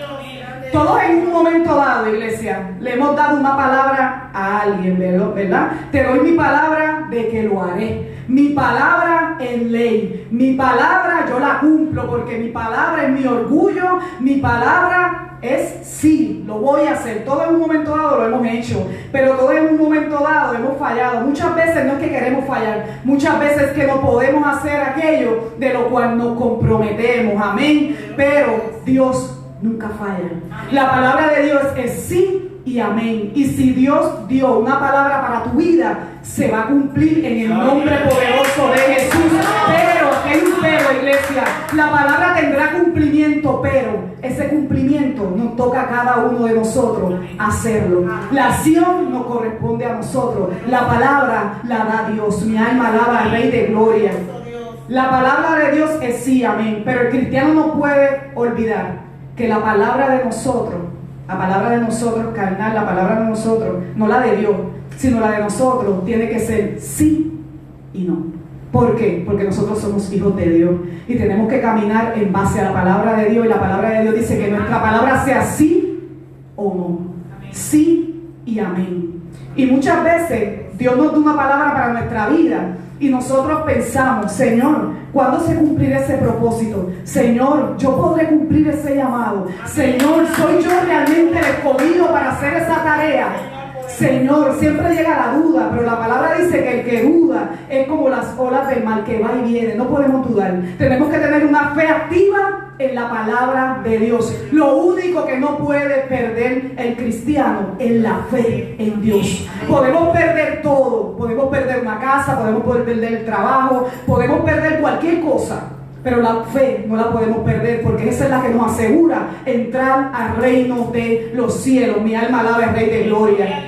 S9: Todos en un momento dado, iglesia, le hemos dado una palabra a alguien, ¿verdad? Te doy mi palabra de que lo haré. Mi palabra es ley. Mi palabra yo la cumplo, porque mi palabra es mi orgullo. Mi palabra es sí, lo voy a hacer. Todo en un momento dado lo hemos hecho, pero todo en un momento dado hemos fallado. Muchas veces no es que queremos fallar, muchas veces es que no podemos hacer aquello de lo cual nos comprometemos. Amén. Pero Dios nunca falla. La palabra de Dios es sí y amén. Y si Dios dio una palabra para tu vida, se va a cumplir en el nombre poderoso de Jesús. Pero, hay un pero, iglesia. La palabra tendrá cumplimiento, pero ese cumplimiento nos toca a cada uno de nosotros hacerlo. La acción nos corresponde a nosotros. La palabra la da Dios. Mi alma alaba al Rey de Gloria. La palabra de Dios es sí, amén. Pero el cristiano no puede olvidar que la palabra de nosotros, carnal, la palabra de nosotros, no la de Dios, sino la de nosotros, tiene que ser sí y no. ¿Por qué? Porque nosotros somos hijos de Dios y tenemos que caminar en base a la palabra de Dios, y la palabra de Dios dice que nuestra palabra sea sí o no. Sí y amén. Y muchas veces Dios nos da una palabra para nuestra vida y nosotros pensamos: Señor, ¿cuándo se cumplirá ese propósito? Señor, ¿yo podré cumplir ese llamado? Señor, ¿soy yo realmente el escogido para hacer esa tarea? Señor, siempre llega la duda, pero la palabra dice que el que duda es como las olas del mar que va y viene. No podemos dudar. Tenemos que tener una fe activa en la palabra de Dios. Lo único que no puede perder el cristiano es la fe en Dios. Podemos perder todo. Podemos perder una casa, podemos perder el trabajo, podemos perder cualquier cosa, pero la fe no la podemos perder, porque esa es la que nos asegura entrar al reino de los cielos. Mi alma alaba al Rey de Gloria.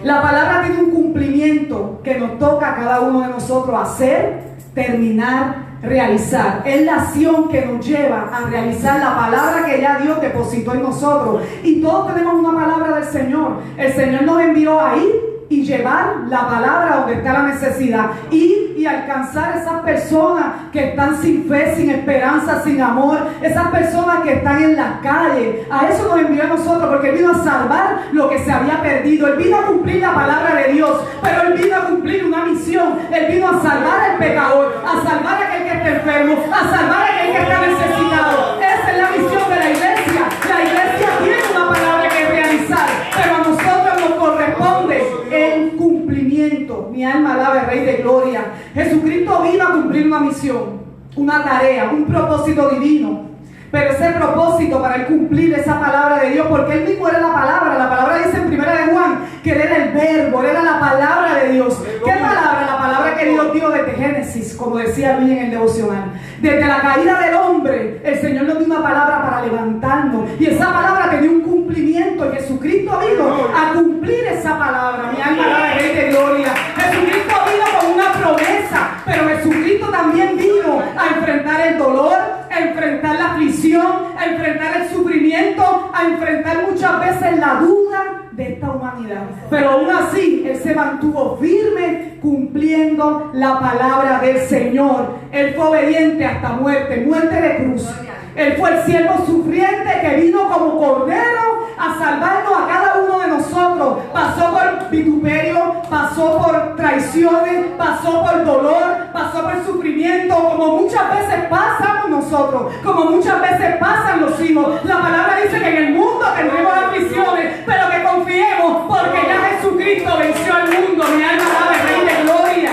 S9: La palabra tiene un cumplimiento que nos toca a cada uno de nosotros hacer, terminar, realizar. Es la acción que nos lleva a realizar la palabra que ya Dios depositó en nosotros. Y todos tenemos una palabra del Señor. El Señor nos envió a ir y llevar la palabra donde está la necesidad. Ir y alcanzar esas personas que están sin fe, sin esperanza, sin amor, esas personas que están en la calle. A eso nos envió a nosotros, porque Él vino a salvar lo que se había perdido. Él vino a cumplir la palabra de Dios, pero Él vino a cumplir una misión. Él vino a salvar al pecador, a salvar a aquel que está enfermo, a salvar a aquel que está necesitado. Esa es la misión de la iglesia. La iglesia tiene una palabra que realizar, pero a nosotros nos corresponde el cumplimiento. Mi alma alaba al Rey de Gloria. Jesucristo vino a cumplir una misión, una tarea, un propósito divino. Pero ese propósito para él cumplir esa palabra de Dios, porque él mismo era la palabra. La palabra dice en 1 de Juan que él era el verbo, él era la palabra de Dios. ¿Qué palabra? La palabra que Dios dio desde Génesis, como decía Luis en el devocional. Desde la caída del hombre, el Señor nos dio una palabra para levantarnos. Y esa palabra tenía un cumplimiento. Y Jesucristo vino a cumplir esa palabra. Mi alma alaba al Rey de Gloria. Jesucristo vino con una promesa, pero Jesucristo también vino a enfrentar el dolor, a enfrentar la aflicción, a enfrentar el sufrimiento, a enfrentar muchas veces la duda de esta humanidad. Pero aún así, Él se mantuvo firme cumpliendo la palabra del Señor. Él fue obediente hasta muerte, muerte de cruz. Él fue el siervo sufriente que vino como cordero a salvarnos a cada uno de nosotros. Pasó por vituperio, pasó por traiciones, pasó por dolor, pasó por sufrimiento, como muchas veces pasamos nosotros, como muchas veces pasan los hijos. La palabra dice que en el mundo tendremos aflicciones, pero que confiemos, porque ya Jesucristo venció al mundo. Mi alma alaba al Rey de Gloria.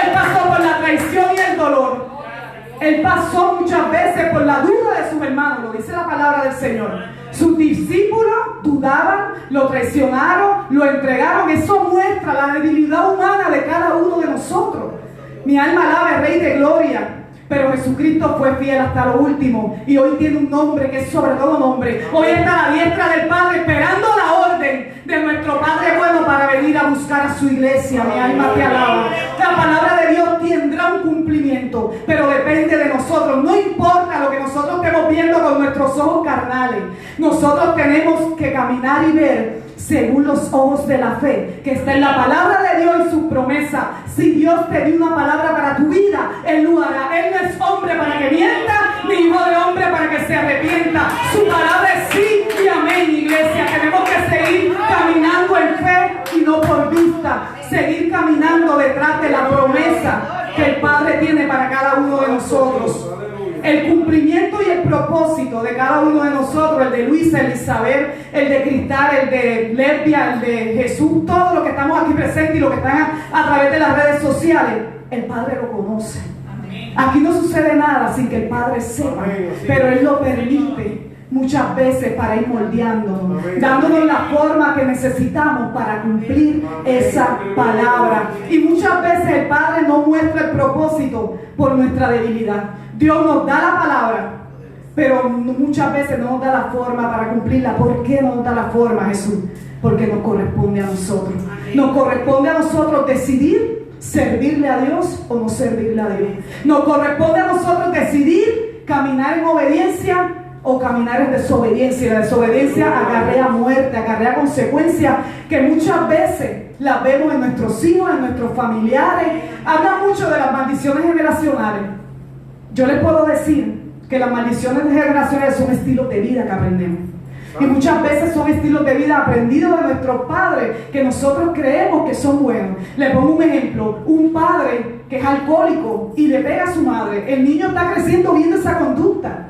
S9: Él pasó por la traición y el dolor. Él pasó muchas veces por la duda de sus hermanos, lo dice la palabra del Señor. Sus discípulos dudaban, lo traicionaron, lo entregaron. Eso muestra la debilidad humana de cada uno de nosotros. Mi alma alaba al Rey de Gloria. Pero Jesucristo fue fiel hasta lo último. Y hoy tiene un nombre que es sobre todo nombre. Hoy está a la diestra del Padre, esperando la orden de nuestro Padre bueno para venir a buscar a su iglesia. Mi alma te alaba. La palabra de Dios tendrá un cumplimiento, pero depende de nosotros. No importa lo que nosotros estemos viendo con nuestros ojos carnales. Nosotros tenemos que caminar y ver según los ojos de la fe, que está en la palabra de Dios y su promesa. Si Dios te dio una palabra para tu vida, Él lo hará. Él no es hombre para que mienta, ni hijo de hombre para que se arrepienta. Su palabra es sí y amén, iglesia. Tenemos que seguir caminando en fe y no por vista. Seguir caminando detrás de la promesa que el Padre tiene para cada uno de nosotros. El cumplimiento y el propósito de cada uno de nosotros, el de Luisa, Elizabeth, el de Cristal, el de Lesbia, el de Jesús, todos los que estamos aquí presentes y los que están a través de las redes sociales, el Padre lo conoce. Aquí no sucede nada sin que el Padre sepa, pero Él lo permite muchas veces para ir moldeándonos, dándonos la forma que necesitamos para cumplir esa palabra. Y muchas veces el Padre no muestra el propósito por nuestra debilidad. Dios nos da la palabra, pero muchas veces no nos da la forma para cumplirla. ¿Por qué no nos da la forma, Jesús? Porque nos corresponde a nosotros. Nos corresponde a nosotros decidir servirle a Dios o no servirle a Dios. Nos corresponde a nosotros decidir caminar en obediencia o caminar en desobediencia. Y la desobediencia acarrea muerte, acarrea consecuencias que muchas veces las vemos en nuestros hijos, en nuestros familiares. Habla mucho de las maldiciones generacionales. Yo les puedo decir que las maldiciones generacionales son estilos de vida que aprendemos. Y muchas veces son estilos de vida aprendidos de nuestros padres que nosotros creemos que son buenos. Les pongo un ejemplo. Un padre que es alcohólico y le pega a su madre. El niño está creciendo viendo esa conducta.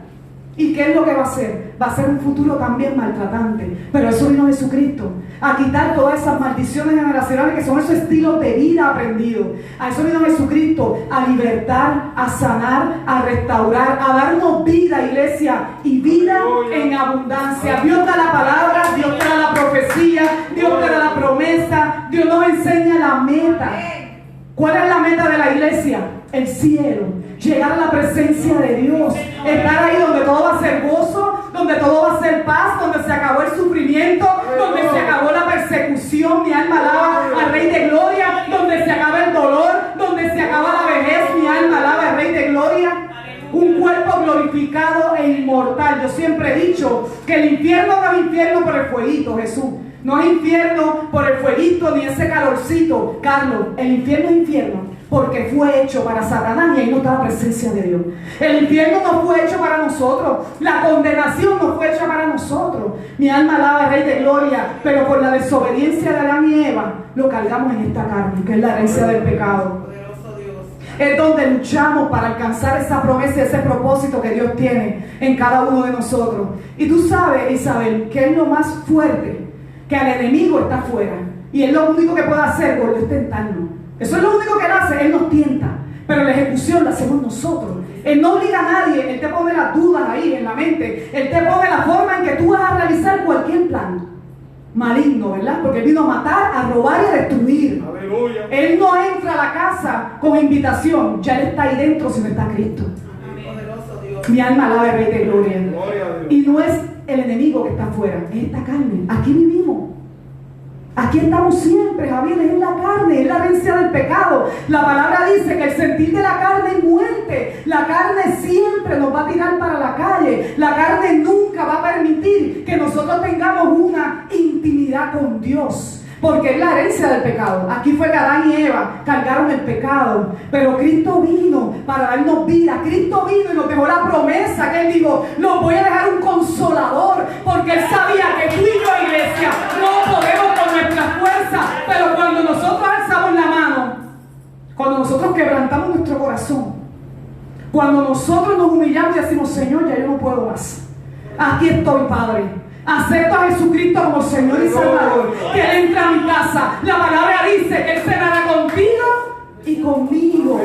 S9: ¿Y qué es lo que va a hacer? Va a ser un futuro también maltratante. Pero eso vino Jesucristo, a quitar todas esas maldiciones generacionales que son esos estilos de vida aprendidos. A eso vino Jesucristo, a libertar, a sanar, a restaurar, a darnos vida, iglesia, y vida en abundancia. Dios da la palabra, Dios te da la profecía, Dios te da la promesa, Dios nos enseña la meta. ¿Cuál es la meta de la iglesia? El cielo. Llegar a la presencia de Dios, estar ahí donde todo va a ser gozo, donde todo va a ser paz, donde se acabó el sufrimiento, donde se acabó la persecución. Mi alma alaba al Rey de Gloria, donde se acaba el dolor, donde se acaba la vejez. Mi alma alaba al Rey de Gloria. Un cuerpo glorificado e inmortal. Yo siempre he dicho que el infierno no es infierno por el fueguito, Jesús. No es infierno por el fueguito ni ese calorcito. Carlos, el infierno es infierno porque fue hecho para Satanás y ahí no está la presencia de Dios. El infierno no fue hecho para nosotros, la condenación no fue hecha para nosotros. Mi alma alaba al Rey de Gloria, pero por la desobediencia de Adán y Eva lo cargamos en esta carne, que es la herencia del pecado. Es donde luchamos para alcanzar esa promesa y ese propósito que Dios tiene en cada uno de nosotros. Y tú sabes, Isabel, que es lo más fuerte, que al enemigo está afuera y él lo único que puede hacer es tentarnos. Eso es lo único que él hace, él nos tienta, pero la ejecución la hacemos nosotros. Él no obliga a nadie, él te pone las dudas ahí en la mente, él te pone la forma en que tú vas a realizar cualquier plan maligno, ¿verdad? Porque él vino a matar, a robar y a destruir.
S2: Aleluya.
S9: Él no entra a la casa con invitación, ya él está ahí dentro si no está Cristo. Mi alma alaba al Rey de Gloria. Y no es el enemigo que está afuera, es esta carne. Aquí vivimos. Aquí estamos siempre, Javier, es la carne, es la herencia del pecado. La palabra dice que el sentir de la carne es muerte. La carne siempre nos va a tirar para la calle. La carne nunca va a permitir que nosotros tengamos una intimidad con Dios. Porque es la herencia del pecado. Aquí fue que Adán y Eva cargaron el pecado. Pero Cristo vino para darnos vida. Cristo vino y nos dejó la promesa que Él dijo, los voy a dejar un consolador. Porque Él sabía que tú y yo, iglesia, no podemos con nuestra fuerza. Pero cuando nosotros alzamos la mano, cuando nosotros quebrantamos nuestro corazón, cuando nosotros nos humillamos y decimos, Señor, ya yo no puedo más. Aquí estoy, Padre. Acepto a Jesucristo como Señor y Salvador, que Él entra a mi casa. La palabra dice que Él cenará contigo y conmigo.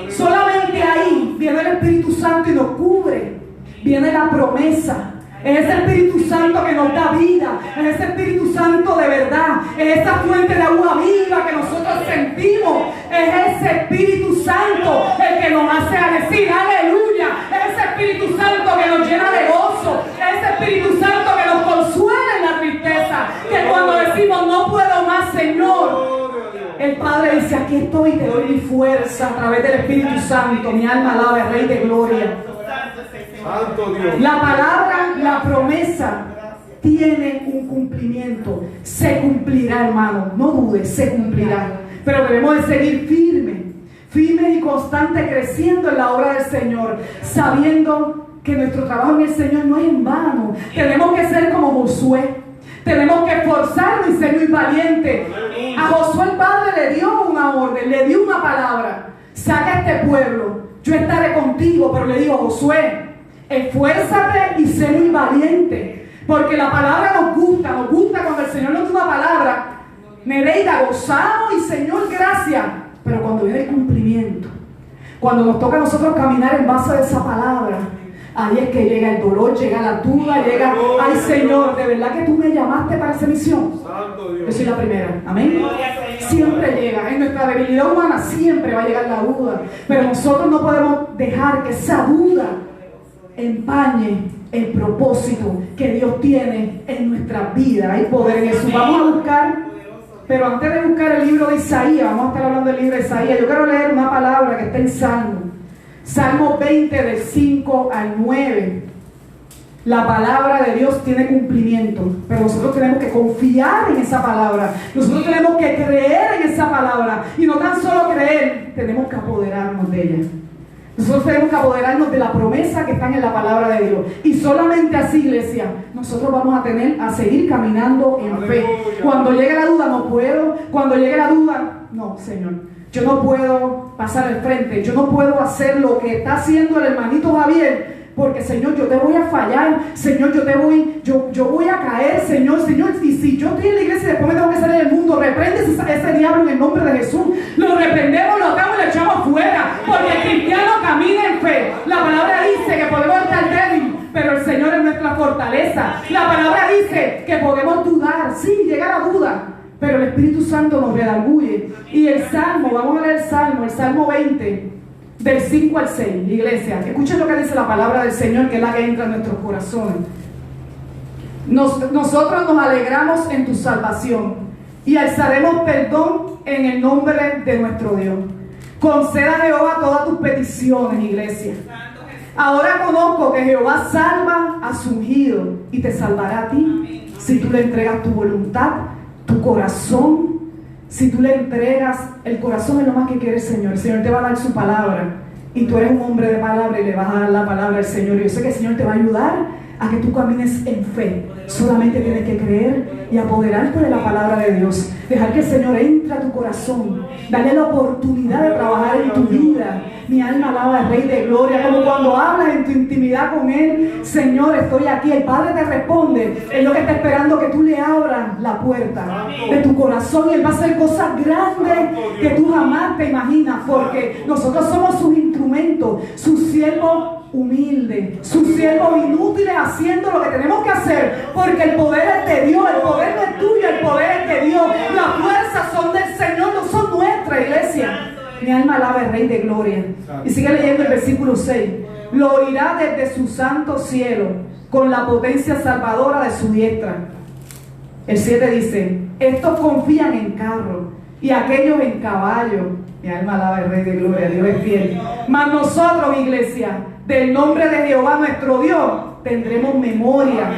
S9: Solamente ahí viene el Espíritu Santo y nos cubre. Viene la promesa. Es ese Espíritu Santo que nos da vida. Es ese Espíritu Santo de verdad. Es esa fuente de agua viva que nosotros sentimos. Es ese Espíritu Santo el que nos hace decir aleluya. Es ese Espíritu Santo que nos llena de gozo. Es ese Espíritu Santo que nos consuela en la tristeza. Que cuando decimos no puedo más, Señor, el Padre dice aquí estoy y te doy mi fuerza a través del Espíritu Santo. Mi alma alaba al Rey de Gloria.
S2: Santo Dios.
S9: La palabra, la promesa tiene un cumplimiento. Se cumplirá, hermano. No dudes, se cumplirá. Pero debemos de seguir firmes y constantes, creciendo en la obra del Señor, sabiendo que nuestro trabajo en el Señor no es en vano. Tenemos que ser como Josué. Tenemos que esforzarnos y ser muy valientes. A Josué el Padre le dio una orden, le dio una palabra. Saca a este pueblo, yo estaré contigo. Pero le digo, Josué, esfuérzate y sé muy valiente. Porque la palabra nos gusta cuando el Señor nos da una palabra. Nereida, gozamos y Señor, gracias. Pero cuando viene el cumplimiento, cuando nos toca a nosotros caminar en base a esa palabra, ahí es que llega el dolor, llega la duda, llega, ay Señor, ¿de verdad que tú me llamaste para esa misión? Yo soy la primera, amén. Siempre llega, en nuestra debilidad humana siempre va a llegar la duda. Pero nosotros no podemos dejar que esa duda empañe el propósito que Dios tiene en nuestra vida. Hay poder en eso. Vamos a buscar. Pero antes de buscar el libro de Isaías, vamos a estar hablando del libro de Isaías. Yo quiero leer una palabra que está en Salmo 20, del 5 al 9. La palabra de Dios tiene cumplimiento, pero nosotros tenemos que confiar en esa palabra. Nosotros tenemos que creer en esa palabra. Y no tan solo creer, tenemos que apoderarnos de ella. Nosotros tenemos que apoderarnos de la promesa que están en la palabra de Dios. Y solamente así, iglesia, nosotros vamos a seguir caminando en fe. Cuando llegue la duda, no puedo. Cuando llegue la duda, no, Señor, yo no puedo pasar al frente. Yo no puedo hacer lo que está haciendo el hermanito Javier. Porque, Señor, yo te voy a fallar. Señor, yo voy a caer, Señor. Y si yo estoy en la iglesia y después me tengo que salir del mundo, reprende ese diablo en el nombre de Jesús. Lo reprendemos, lo atamos y lo echamos fuera. Porque el cristiano camina en fe. La palabra dice que podemos estar débiles, pero el Señor es nuestra fortaleza. La palabra dice que podemos dudar. Sí, llega la duda, pero el Espíritu Santo nos redarguye. Y el Salmo, vamos a leer el Salmo 20, del 5 al 6, iglesia. Escuchen lo que dice la palabra del Señor, que es la que entra en nuestros corazones. Nosotros nos alegramos en tu salvación y alzaremos perdón en el nombre de nuestro Dios. Conceda a Jehová todas tus peticiones, iglesia. Ahora conozco que Jehová salva a su ungido y te salvará a ti si tú le entregas tu voluntad, tu corazón. Si tú le entregas el corazón, es lo más que quiere el Señor te va a dar su palabra. Y tú eres un hombre de palabra y le vas a dar la palabra al Señor. Y yo sé que el Señor te va a ayudar a que tú camines en fe. Solamente tienes que creer y apoderarte de la palabra de Dios. Dejar que el Señor entre a tu corazón. Darle la oportunidad de trabajar en tu vida. Mi alma alaba al Rey de Gloria. Como cuando hablas en tu intimidad con Él. Señor, estoy aquí. El Padre te responde. Él lo que está esperando que tú le abras la puerta de tu corazón. Y Él va a hacer cosas grandes que tú jamás te imaginas. Porque nosotros somos sus instrumentos. Sus siervos humildes, sus siervos inútiles haciendo lo que tenemos que hacer, porque el poder es de Dios, el poder no es tuyo, el poder es de Dios, las fuerzas son del Señor, no son nuestras, iglesia. Mi alma alaba al Rey de Gloria. Y sigue leyendo el versículo 6. Lo oirá desde su santo cielo, con la potencia salvadora de su diestra. El 7 dice: estos confían en carro y aquellos en caballo. Mi alma alaba al Rey de Gloria, Dios es fiel. Mas nosotros, iglesia, del nombre de Jehová nuestro Dios, tendremos memoria.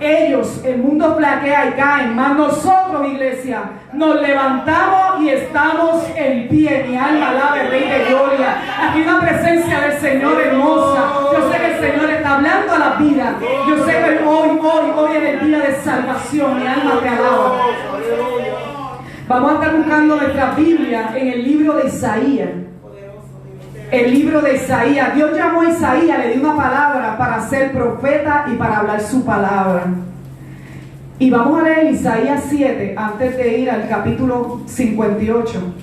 S9: Ellos, el mundo flaquea y caen, mas nosotros, iglesia, nos levantamos y estamos en pie. Mi alma alaba al Rey de Gloria. Aquí una presencia del Señor hermosa. Yo sé que el Señor está hablando a la vida. Yo sé que hoy es el día de salvación. Mi alma te alaba. Vamos a estar buscando nuestra Biblia en el libro de Isaías. El libro de Isaías. Dios llamó a Isaías, le dio una palabra para ser profeta y para hablar su palabra. Y vamos a leer Isaías 7 antes de ir al capítulo 58,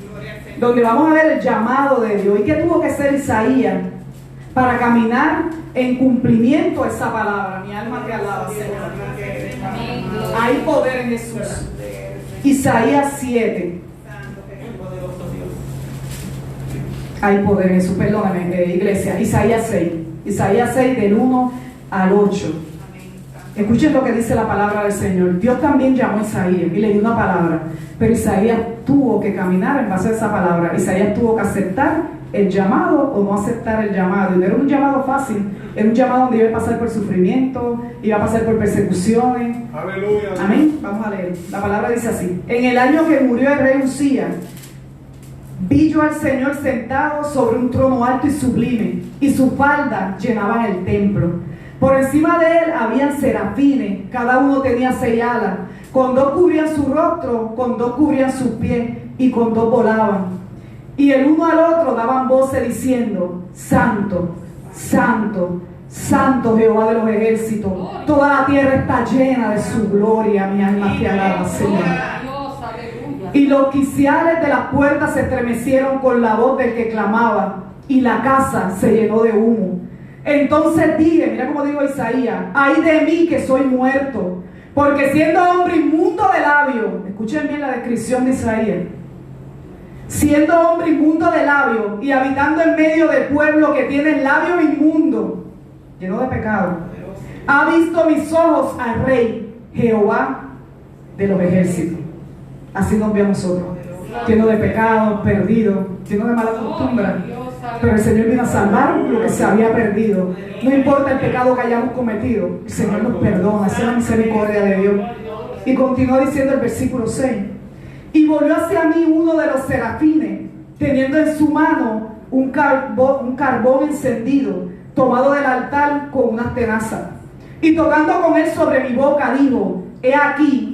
S9: donde vamos a ver el llamado de Dios. ¿Y qué tuvo que hacer Isaías para caminar en cumplimiento a esa palabra? Mi alma te alaba, Señor. Hay poder en Jesús. Isaías 7. Hay poder en Jesús, perdóname, iglesia. Isaías 6. Isaías 6 del 1 al 8. Escuchen lo que dice la palabra del Señor. Dios también llamó a Isaías y le dio una palabra, pero Isaías tuvo que caminar en base a esa palabra. Isaías tuvo que aceptar el llamado o no aceptar el llamado. Y no era un llamado fácil, era un llamado donde iba a pasar por sufrimiento, iba a pasar por persecuciones.
S7: Aleluya.
S9: Amén. Vamos a leer. La palabra dice así: en el año que murió el rey Uzías, vi yo al Señor sentado sobre un trono alto y sublime, y sus faldas llenaban el templo. Por encima de él habían serafines, cada uno tenía 6 alas, con 2 cubrían su rostro, con 2 cubrían sus pies, y con 2 volaban. Y el uno al otro daban voces diciendo: Santo, Santo, Santo Jehová de los ejércitos, toda la tierra está llena de su gloria. Mi alma te alaba, Señor. Y los quiciales de las puertas se estremecieron con la voz del que clamaba, y la casa se llenó de humo. Entonces dije, mira cómo digo Isaías: ay de mí que soy muerto, porque siendo hombre inmundo de labios, escuchen bien la descripción de Isaías, siendo hombre inmundo de labios y habitando en medio del pueblo que tiene labios inmundos, lleno de pecado, ha visto mis ojos al Rey, Jehová de los ejércitos. Así nos ve a nosotros, lleno de pecados, perdidos, lleno de malas costumbres. Pero el Señor vino a salvar lo que se había perdido. No importa el pecado que hayamos cometido, el Señor nos perdona. Esa es la misericordia de Dios. Y continúa diciendo el versículo 6: y volvió hacia mí uno de los serafines, teniendo en su mano un carbón encendido, tomado del altar con unas tenazas. Y tocando con él sobre mi boca, dijo: he aquí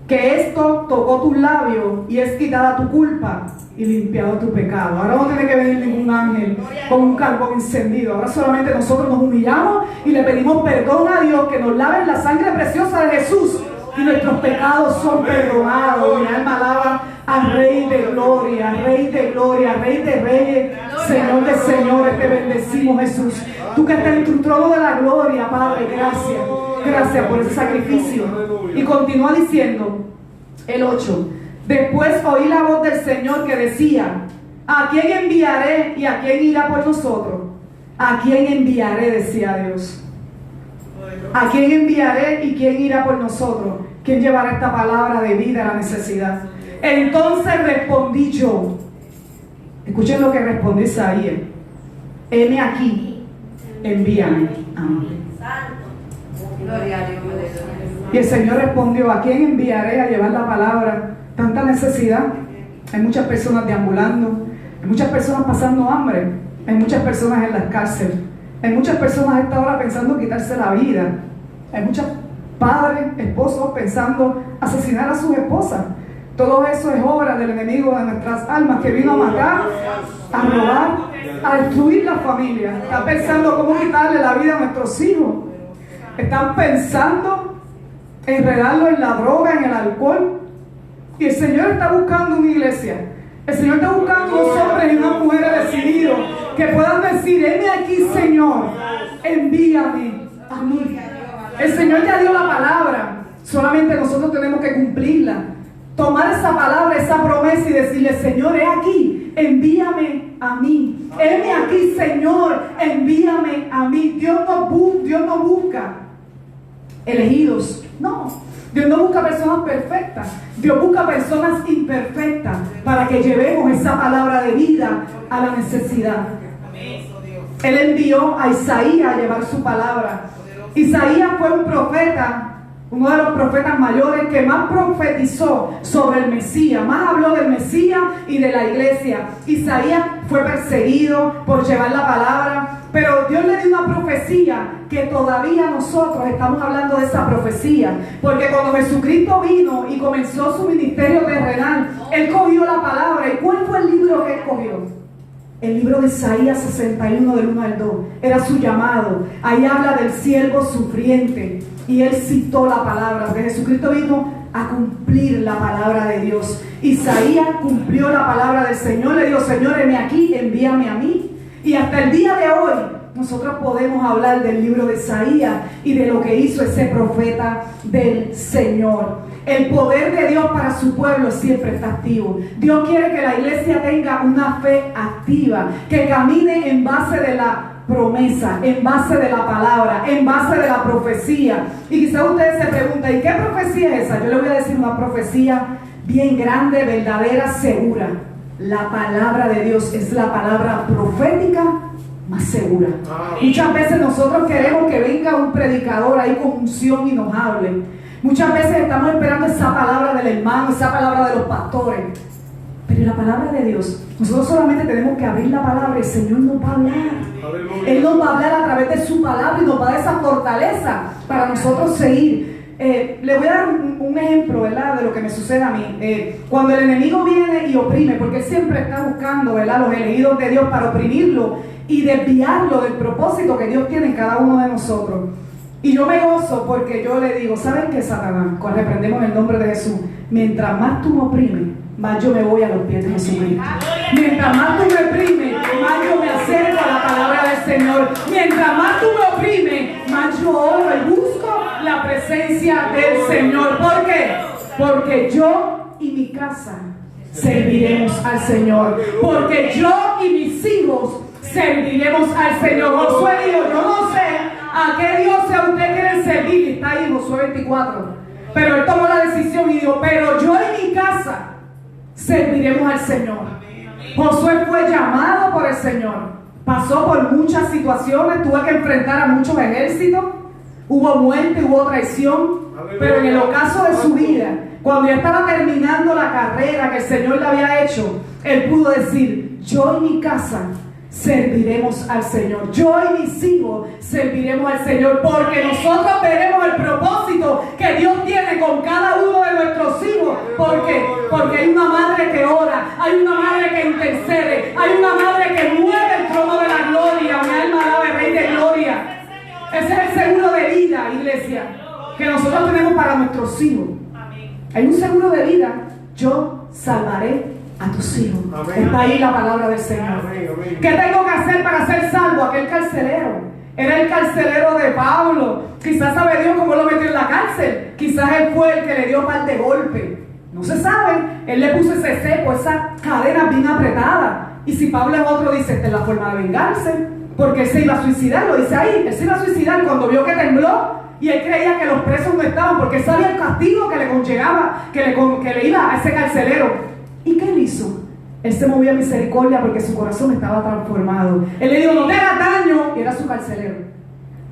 S9: que esto tocó tus labios y es quitada tu culpa y limpiado tu pecado. Ahora no tiene que venir ningún ángel con un carbón encendido. Ahora solamente nosotros nos humillamos y le pedimos perdón a Dios, que nos lave en la sangre preciosa de Jesús, y nuestros pecados son perdonados. Mi alma alaba al Rey de Gloria, Rey de Gloria, Rey de Reyes, Señor de Señores. Te bendecimos, Jesús. Tú que estás en tu trono de la gloria, Padre, gracias. Gracias por ese sacrificio. Y continúa diciendo el 8: después oí la voz del Señor que decía: ¿a quién enviaré y a quién irá por nosotros? ¿A quién enviaré?, decía Dios. ¿A quién enviaré y quién irá por nosotros? ¿Quién llevará esta palabra de vida a la necesidad? Entonces respondí yo. Escuchen lo que respondió Isaías: heme aquí, envíame. Amén.
S10: Gloria a Dios.
S9: Y el Señor respondió: ¿a quién enviaré a llevar la palabra tanta necesidad. Hay muchas personas deambulando, hay muchas personas pasando hambre, hay muchas personas en las cárceles, hay muchas personas a esta hora pensando quitarse la vida, hay muchos padres, esposos pensando asesinar a sus esposas. Todo eso es obra del enemigo de nuestras almas, que vino a matar, a robar, a destruir la familia. Están pensando cómo quitarle la vida a nuestros hijos. Están pensando en enredarlo en la droga, en el alcohol. Y el Señor está buscando una iglesia. El Señor está buscando unos hombres y unas mujeres decididos que puedan decir: heme aquí, Señor, envíame a mí. El Señor ya dio la palabra, solamente nosotros tenemos que cumplirla. Tomar esa palabra, esa promesa y decirle: Señor, he aquí, envíame a mí. Heme aquí, Señor, envíame a mí. Dios no busca elegidos, no. Dios no busca personas perfectas. Dios busca personas imperfectas para que llevemos esa palabra de vida a la necesidad. Él envió a Isaías a llevar su palabra. Isaías fue un profeta, uno de los profetas mayores que más profetizó sobre el Mesías, más habló del Mesías y de la iglesia. Isaías fue perseguido por llevar la palabra, pero Dios le dio una profecía que todavía nosotros estamos hablando de esa profecía, porque cuando Jesucristo vino y comenzó su ministerio terrenal, Él cogió la palabra. ¿Y cuál fue el libro que Él cogió? El libro de Isaías 61 del 1 al 2. Era su llamado. Ahí habla del siervo sufriente y Él citó la palabra, porque Jesucristo vino a cumplir la palabra de Dios. Isaías cumplió la palabra del Señor, le dijo: Señor, heme aquí, envíame a mí. Y hasta el día de hoy nosotros podemos hablar del libro de Isaías y de lo que hizo ese profeta del Señor. El poder de Dios para su pueblo siempre está activo. Dios quiere que la iglesia tenga una fe activa, que camine en base de la promesa, en base de la palabra, en base de la profecía. Y quizás ustedes se preguntan: ¿y qué profecía es esa? Yo les voy a decir una profecía bien grande, verdadera, segura. La palabra de Dios es la palabra profética más segura. Muchas veces nosotros queremos que venga un predicador ahí con unción y nos hable. Muchas veces estamos esperando esa palabra del hermano, esa palabra de los pastores. Pero la palabra de Dios, nosotros solamente tenemos que abrir la palabra y el Señor nos va a hablar. Él nos va a hablar a través de su palabra y nos va a dar esa fortaleza para nosotros seguir. Le voy a dar un ejemplo, ¿verdad?, de lo que me sucede a mí. Cuando el enemigo viene y oprime, porque él siempre está buscando, ¿verdad?, los elegidos de Dios para oprimirlo y desviarlo del propósito que Dios tiene en cada uno de nosotros. Y yo me gozo porque yo le digo: ¿sabes qué, Satanás? Cuando reprendemos en el nombre de Jesús, mientras más tú me oprimes, más yo me voy a los pies de Jesucristo. Mientras más tú me oprimes, más yo me acerco a la palabra del Señor. Mientras más tú me oprimes, más yo oro y busco la presencia del Señor. ¿Por qué? Porque yo y mi casa serviremos al Señor. Porque yo y mis hijos serviremos al Señor. Josué dijo: yo no sé a qué Dios usted quiere servir. Está ahí en Josué 24. Pero él tomó la decisión y dijo: pero yo y mi casa serviremos al Señor. Josué fue llamado por el Señor. Pasó por muchas situaciones, tuvo que enfrentar a muchos ejércitos. Hubo muerte, hubo traición. Pero en el ocaso de su vida, cuando ya estaba terminando la carrera que el Señor le había hecho, él pudo decir: yo y mi casa serviremos al Señor. Yo y mis hijos serviremos al Señor, porque nosotros veremos el propósito que Dios tiene con cada uno de nuestros hijos. ¿Por qué? Porque hay una madre que ora, hay una madre que intercede, hay una madre que mueve el trono de la gloria. Mi alma alaba al Rey de Gloria. Ese es el seguro de vida, iglesia, que nosotros tenemos para nuestros hijos. Hay un seguro de vida: yo salvaré a tus hijos. Está ahí la palabra del Señor. ¿Qué tengo que hacer para ser salvo? Aquel carcelero era el carcelero de Pablo. Quizás sabe Dios cómo lo metió en la cárcel. Quizás él fue el que le dio un par de golpes. No se sabe. Él le puso ese cepo, esa cadena bien apretada. Y si Pablo es otro, dice: esta es la forma de vengarse, porque él se iba a suicidar. Lo dice ahí: él se iba a suicidar cuando vio que tembló. Y él creía que los presos no estaban, porque sabía el castigo que le conllevaba, que le iba a ese carcelero. ¿Y qué él hizo? Él se movió a misericordia porque su corazón estaba transformado. Él le dijo: no te hagas daño. Y era su carcelero.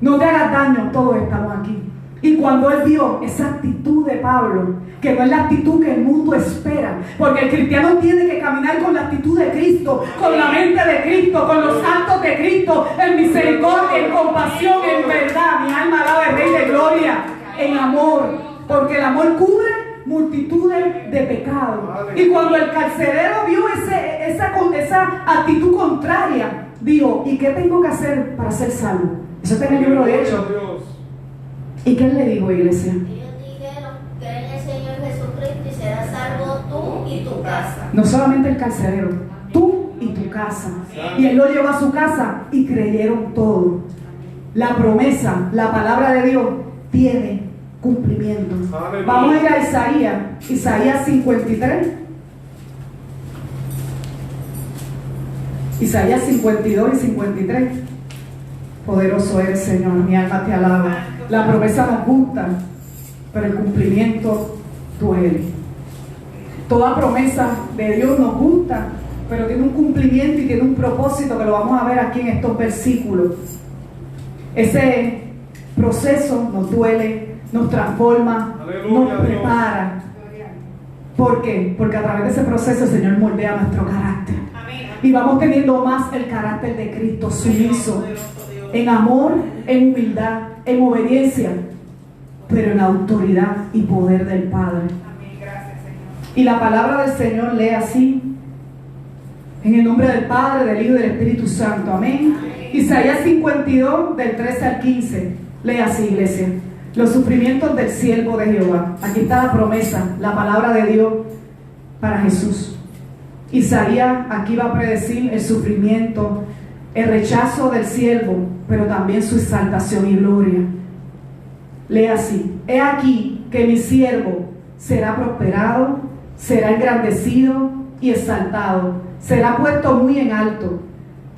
S9: No te hagas daño, todos estamos aquí. Y cuando él vio esa actitud de Pablo, que no es la actitud que el mundo espera, porque el cristiano tiene que caminar con la actitud de Cristo, con la mente de Cristo, con los actos de Cristo, en misericordia, en compasión, en verdad. Mi alma alaba al Rey de Gloria, en amor, porque el amor cubre multitudes de pecados. Y cuando el carcelero vio esa actitud contraria, dijo: ¿y qué tengo que hacer para ser salvo? Eso está en el libro de Hechos. ¿Y qué le dijo, iglesia?
S11: Ellos dijeron: cree en el Señor Jesucristo y serás salvo tú y tu casa.
S9: No solamente el carcelero, tú y tu casa. Y él lo llevó a su casa y creyeron todo. La promesa, la palabra de Dios tiene cumplimiento. Vamos a ir a Isaías 53. Isaías 52 y 53. Poderoso eres, Señor, mi alma te alaba. La promesa nos gusta, pero el cumplimiento duele. Toda promesa de Dios nos gusta, pero tiene un cumplimiento y tiene un propósito que lo vamos a ver aquí en estos versículos. Ese proceso nos duele, nos transforma, nos prepara. ¿Por qué? Porque a través de ese proceso el Señor moldea nuestro carácter. Y vamos teniendo más el carácter de Cristo, sumiso, en amor, en humildad, en obediencia, pero en autoridad y poder del Padre. Y la palabra del Señor lee así: en el nombre del Padre, del Hijo y del Espíritu Santo. Amén. Isaías 52, del 13 al 15. Lee así, iglesia: los sufrimientos del siervo de Jehová. Aquí está la promesa, la palabra de Dios para Jesús. Isaías aquí va a predecir el sufrimiento, el rechazo del siervo, pero también su exaltación y gloria. Lee así: he aquí que mi siervo será prosperado, será engrandecido y exaltado, será puesto muy en alto,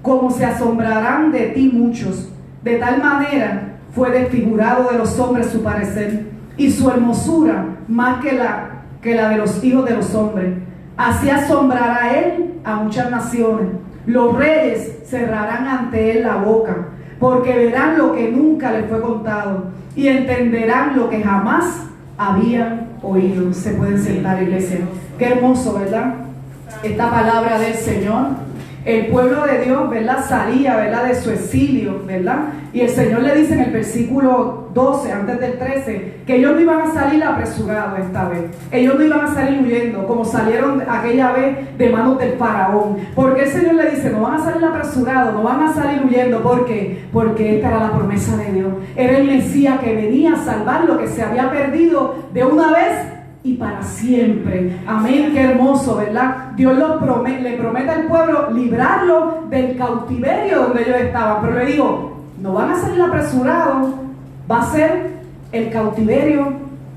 S9: como se asombrarán de ti muchos. De tal manera fue desfigurado de los hombres su parecer, y su hermosura más que la de los hijos de los hombres. Así asombrará él a muchas naciones. Los reyes cerrarán ante él la boca, porque verán lo que nunca les fue contado y entenderán lo que jamás habían oído. Se pueden sentar, iglesia. Qué hermoso, ¿verdad? Esta palabra del Señor. El pueblo de Dios, ¿verdad?, salía, ¿verdad?, de su exilio, ¿verdad? Y el Señor le dice en el versículo 12, antes del 13, que ellos no iban a salir apresurados esta vez. Ellos no iban a salir huyendo, como salieron aquella vez de manos del faraón. Porque el Señor le dice: no van a salir apresurados, no van a salir huyendo. ¿Por qué? Porque esta era la promesa de Dios. Era el Mesías que venía a salvar lo que se había perdido de una vez y para siempre. Amén. Qué hermoso, ¿verdad? Dios le promete al pueblo librarlo del cautiverio donde ellos estaban. Pero le digo, no van a salir apresurados, va a ser el cautiverio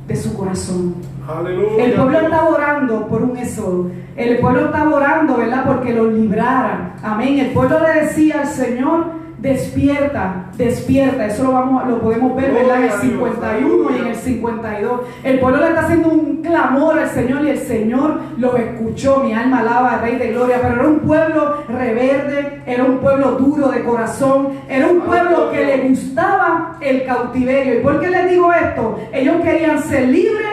S9: de su corazón. Aleluya. El pueblo está orando por un éxodo. El pueblo está orando, ¿verdad?, porque los librara. Amén. El pueblo le decía al Señor: despierta, despierta. Eso lo podemos ver, ¿verdad?, en el 51 y en el 52. El pueblo le está haciendo un clamor al Señor y el Señor lo escuchó. Mi alma alaba al Rey de Gloria. Pero era un pueblo rebelde, era un pueblo duro de corazón, era un pueblo que le gustaba el cautiverio. ¿Y por qué les digo esto? Ellos querían ser libres,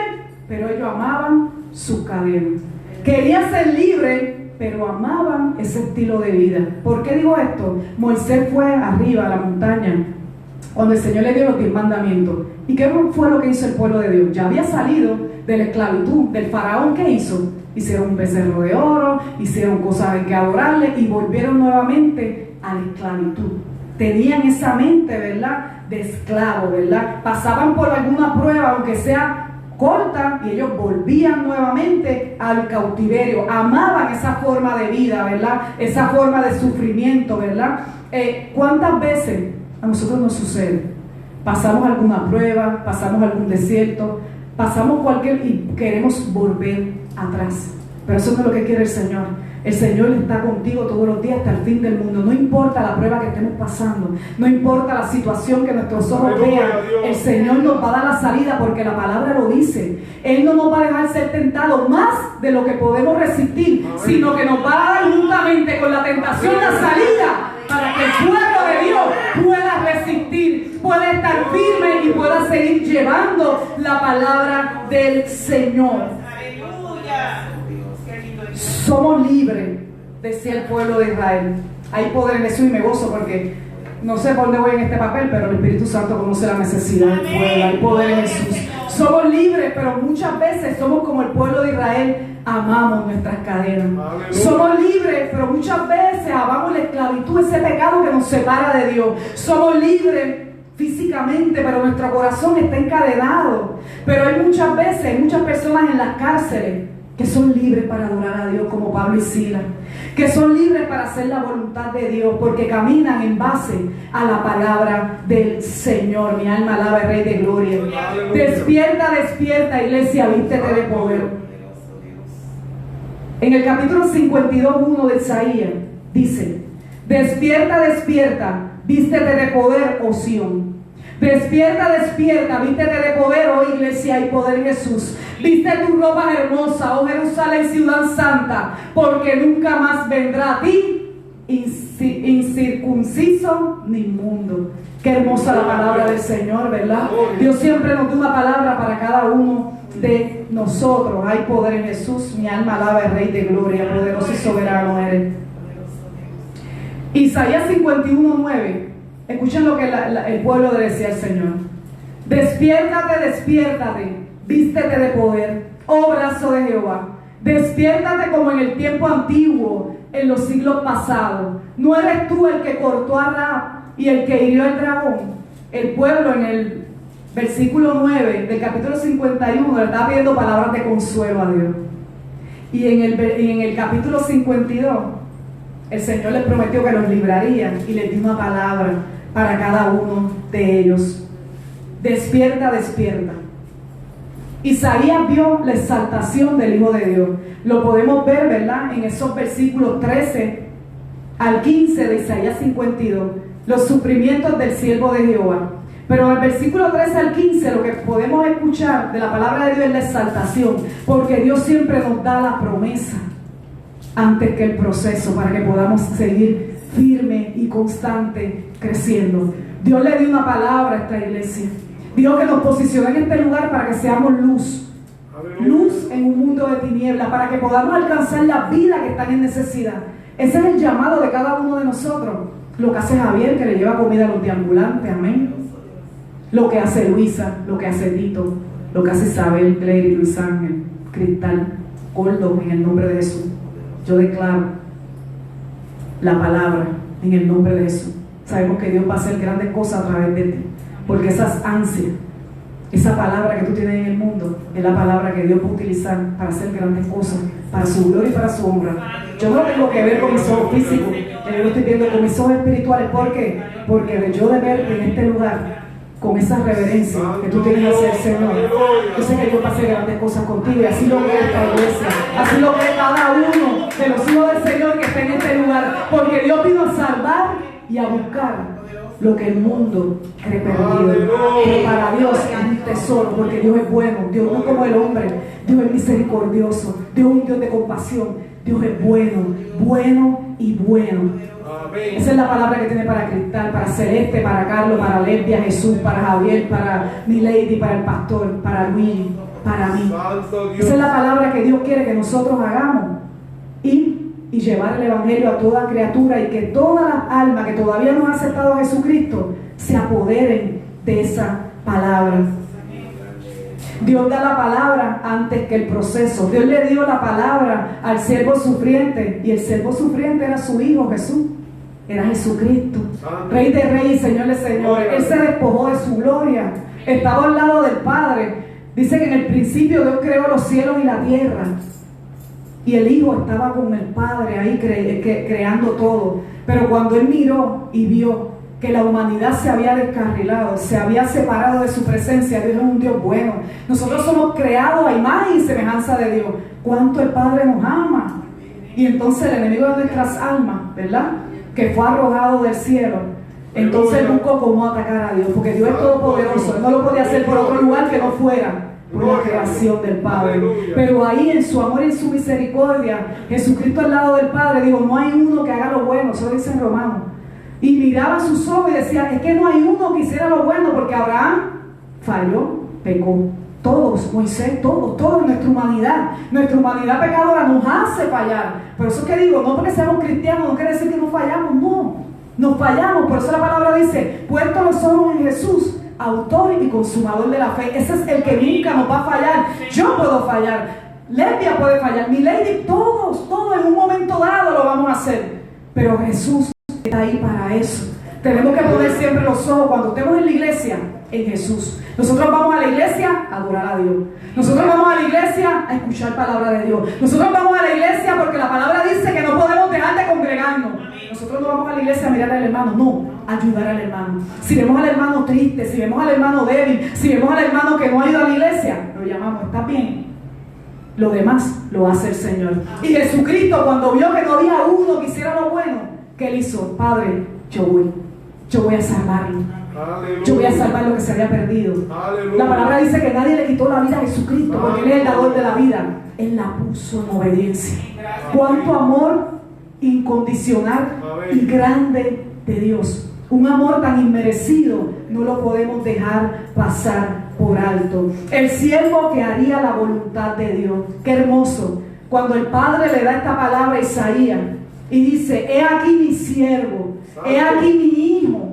S9: pero ellos amaban sus cadenas. Querían ser libres, pero amaban ese estilo de vida. ¿Por qué digo esto? Moisés fue arriba a la montaña cuando el Señor le dio los 10 mandamientos. ¿Y qué fue lo que hizo el pueblo de Dios? Ya había salido de la esclavitud del faraón. ¿Qué hizo? Hicieron un becerro de oro, hicieron cosas en que adorarle y volvieron nuevamente a la esclavitud. Tenían esa mente, ¿verdad?, de esclavo, ¿verdad? Pasaban por alguna prueba, aunque sea corta, y ellos volvían nuevamente al cautiverio. Amaban esa forma de vida, ¿verdad?, esa forma de sufrimiento, ¿verdad? ¿Cuántas veces a nosotros nos sucede? Pasamos alguna prueba, pasamos algún desierto, pasamos y queremos volver atrás. Pero eso no es lo que quiere el Señor. El Señor está contigo todos los días hasta el fin del mundo. No importa la prueba que estemos pasando, no importa la situación que nuestros ojos vean, el Señor nos va a dar la salida, porque la palabra lo dice. Él no nos va a dejar ser tentados más de lo que podemos resistir, sino que nos va a dar juntamente con la tentación la salida, para que el pueblo de Dios pueda resistir, pueda estar firme y pueda seguir llevando la palabra del Señor.
S1: Aleluya.
S9: Somos libres, decía el pueblo de Israel. Hay poder en Jesús y me gozo porque no sé por dónde voy en este papel, pero el Espíritu Santo conoce la necesidad del pueblo. Hay poder en Jesús. Somos libres, pero muchas veces somos como el pueblo de Israel. Amamos nuestras cadenas. Aleluya. Somos libres, pero muchas veces amamos la esclavitud, ese pecado que nos separa de Dios. Somos libres físicamente, pero nuestro corazón está encadenado. Pero hay muchas veces, hay muchas personas en las cárceles que son libres para adorar a Dios, como Pablo y Silas, que son libres para hacer la voluntad de Dios, porque caminan en base a la palabra del Señor. Mi alma alaba al Rey de Gloria. Despierta, despierta, iglesia, vístete de poder. En el capítulo 52:1 de Isaías dice: despierta, despierta, vístete de poder, oh Sión. Despierta, despierta, vístete de poder, oh iglesia, hay poder en Jesús. Viste tus ropas hermosas, oh Jerusalén, ciudad santa, porque nunca más vendrá a ti incircunciso ni inmundo. Qué hermosa la palabra del Señor, ¿verdad? Dios siempre nos da una palabra para cada uno de nosotros. Hay poder en Jesús, mi alma alaba al Rey de Gloria, poderoso y soberano eres. Isaías 51:9. Escuchen lo que el pueblo le decía al Señor: despiértate, despiértate, vístete de poder, oh brazo de Jehová. Despiértate como en el tiempo antiguo, en los siglos pasados. ¿No eres tú el que cortó a Rahab y el que hirió al dragón? El pueblo en el versículo 9 del capítulo 51 le estaba pidiendo palabras de consuelo a Dios. Y en el capítulo 52 el Señor les prometió que los libraría y les dio una palabra para cada uno de ellos. Despierta, despierta. Isaías vio la exaltación del Hijo de Dios. Lo podemos ver, ¿verdad?, en esos versículos 13 al 15 de Isaías 52, los sufrimientos del siervo de Jehová. Pero en el versículo 13 al 15 lo que podemos escuchar de la palabra de Dios es la exaltación, porque Dios siempre nos da la promesa antes que el proceso, para que podamos seguir firme y constante creciendo. Dios le dio una palabra a esta iglesia. Dios que nos posicionó en este lugar para que seamos luz. Luz en un mundo de tinieblas, para que podamos alcanzar la vida que están en necesidad. Ese es el llamado de cada uno de nosotros. Lo que hace Javier, que le lleva comida a los deambulantes, amén. Lo que hace Luisa, lo que hace Tito, lo que hace Isabel, Claire, Luis Ángel, Cristal, Gordo, en el nombre de Jesús. Yo declaro la palabra en el nombre de Jesús. Sabemos que Dios va a hacer grandes cosas a través de ti, porque esas ansias, esa palabra que tú tienes en el mundo, es la palabra que Dios va a utilizar para hacer grandes cosas, para su gloria y para su honra. Yo no tengo que ver con mis ojos físicos, yo lo estoy viendo con mis ojos espirituales. ¿Por qué? Porque yo de verte en este lugar, con esa reverencia que tú tienes hacia el Señor, yo sé que Dios va a hacer grandes cosas contigo, y así lo ve esta iglesia, así lo ve cada uno de los hijos del Señor que está en este lugar, porque Dios vino a salvar y a buscar lo que el mundo cree perdido. Pero para Dios es un tesoro, porque Dios es bueno. Dios no es como el hombre. Dios es misericordioso. Dios es un Dios de compasión. Dios es bueno, bueno y bueno. Esa es la palabra que tiene para Cristal, para Celeste, para Carlos, para Lesbia, Jesús, para Javier, para mi lady, para el pastor, para Luis, para mí. Esa es la palabra que Dios quiere que nosotros hagamos. Y llevar el evangelio a toda criatura, y que todas las almas que todavía no han aceptado a Jesucristo se apoderen de esa palabra. Dios da la palabra antes que el proceso. Dios le dio la palabra al siervo sufriente, y el siervo sufriente era su Hijo Jesús, era Jesucristo, Rey de Reyes, Señor de Señores. Él se despojó de su gloria, estaba al lado del Padre. Dice que en el principio Dios creó los cielos y la tierra, y el Hijo estaba con el Padre ahí creando todo. Pero cuando Él miró y vio que la humanidad se había descarrilado, se había separado de su presencia, Dios es un Dios bueno. Nosotros somos creados a imagen y semejanza de Dios. ¿Cuánto el Padre nos ama? Y entonces el enemigo de nuestras almas, ¿verdad?, que fue arrojado del cielo, entonces buscó cómo atacar a Dios, porque Dios es todopoderoso. Él no lo podía hacer por otro lugar que no fuera por la creación del Padre. Pero ahí, en su amor y en su misericordia, Jesucristo al lado del Padre dijo: no hay uno que haga lo bueno. Eso dice en Romanos. Y miraba sus ojos y decía, es que no hay uno que hiciera lo bueno, porque Abraham falló, pecó. Todos, Moisés, todos en nuestra humanidad pecadora nos hace fallar. Por eso es que digo, no porque seamos cristianos, no quiere decir que no fallamos, no, nos fallamos. Por eso la palabra dice, puesto los ojos en Jesús, autor y consumador de la fe. Ese es el que nunca nos va a fallar. Yo puedo fallar, Lesbia puede fallar, mi lady, todos en un momento dado lo vamos a hacer. Pero Jesús está ahí para eso. Tenemos que poner siempre los ojos cuando estemos en la iglesia en Jesús. Nosotros vamos a la iglesia a adorar a Dios. Nosotros vamos a la iglesia a escuchar palabra de Dios. Nosotros vamos a la iglesia porque la palabra dice que no podemos dejar de congregarnos. Nosotros no vamos a la iglesia a mirar al hermano, no, a ayudar al hermano. Si vemos al hermano triste, si vemos al hermano débil, si vemos al hermano que no ha ido a la iglesia, lo llamamos, está bien. Lo demás lo hace el Señor. Y Jesucristo, cuando vio que no había uno que hiciera lo bueno, ¿qué él hizo? Padre, yo voy a salvarlo. Aleluya. Yo voy a salvar lo que se había perdido. Aleluya. La palabra dice que nadie le quitó la vida a Jesucristo, porque Él es el dador de la vida. Él la puso en obediencia. Cuánto amor incondicional y grande de Dios. Un amor tan inmerecido, no lo podemos dejar pasar por alto. El siervo que haría la voluntad de Dios. Qué hermoso. Cuando el Padre le da esta palabra a Isaías y dice, he aquí mi siervo, he aquí mi hijo.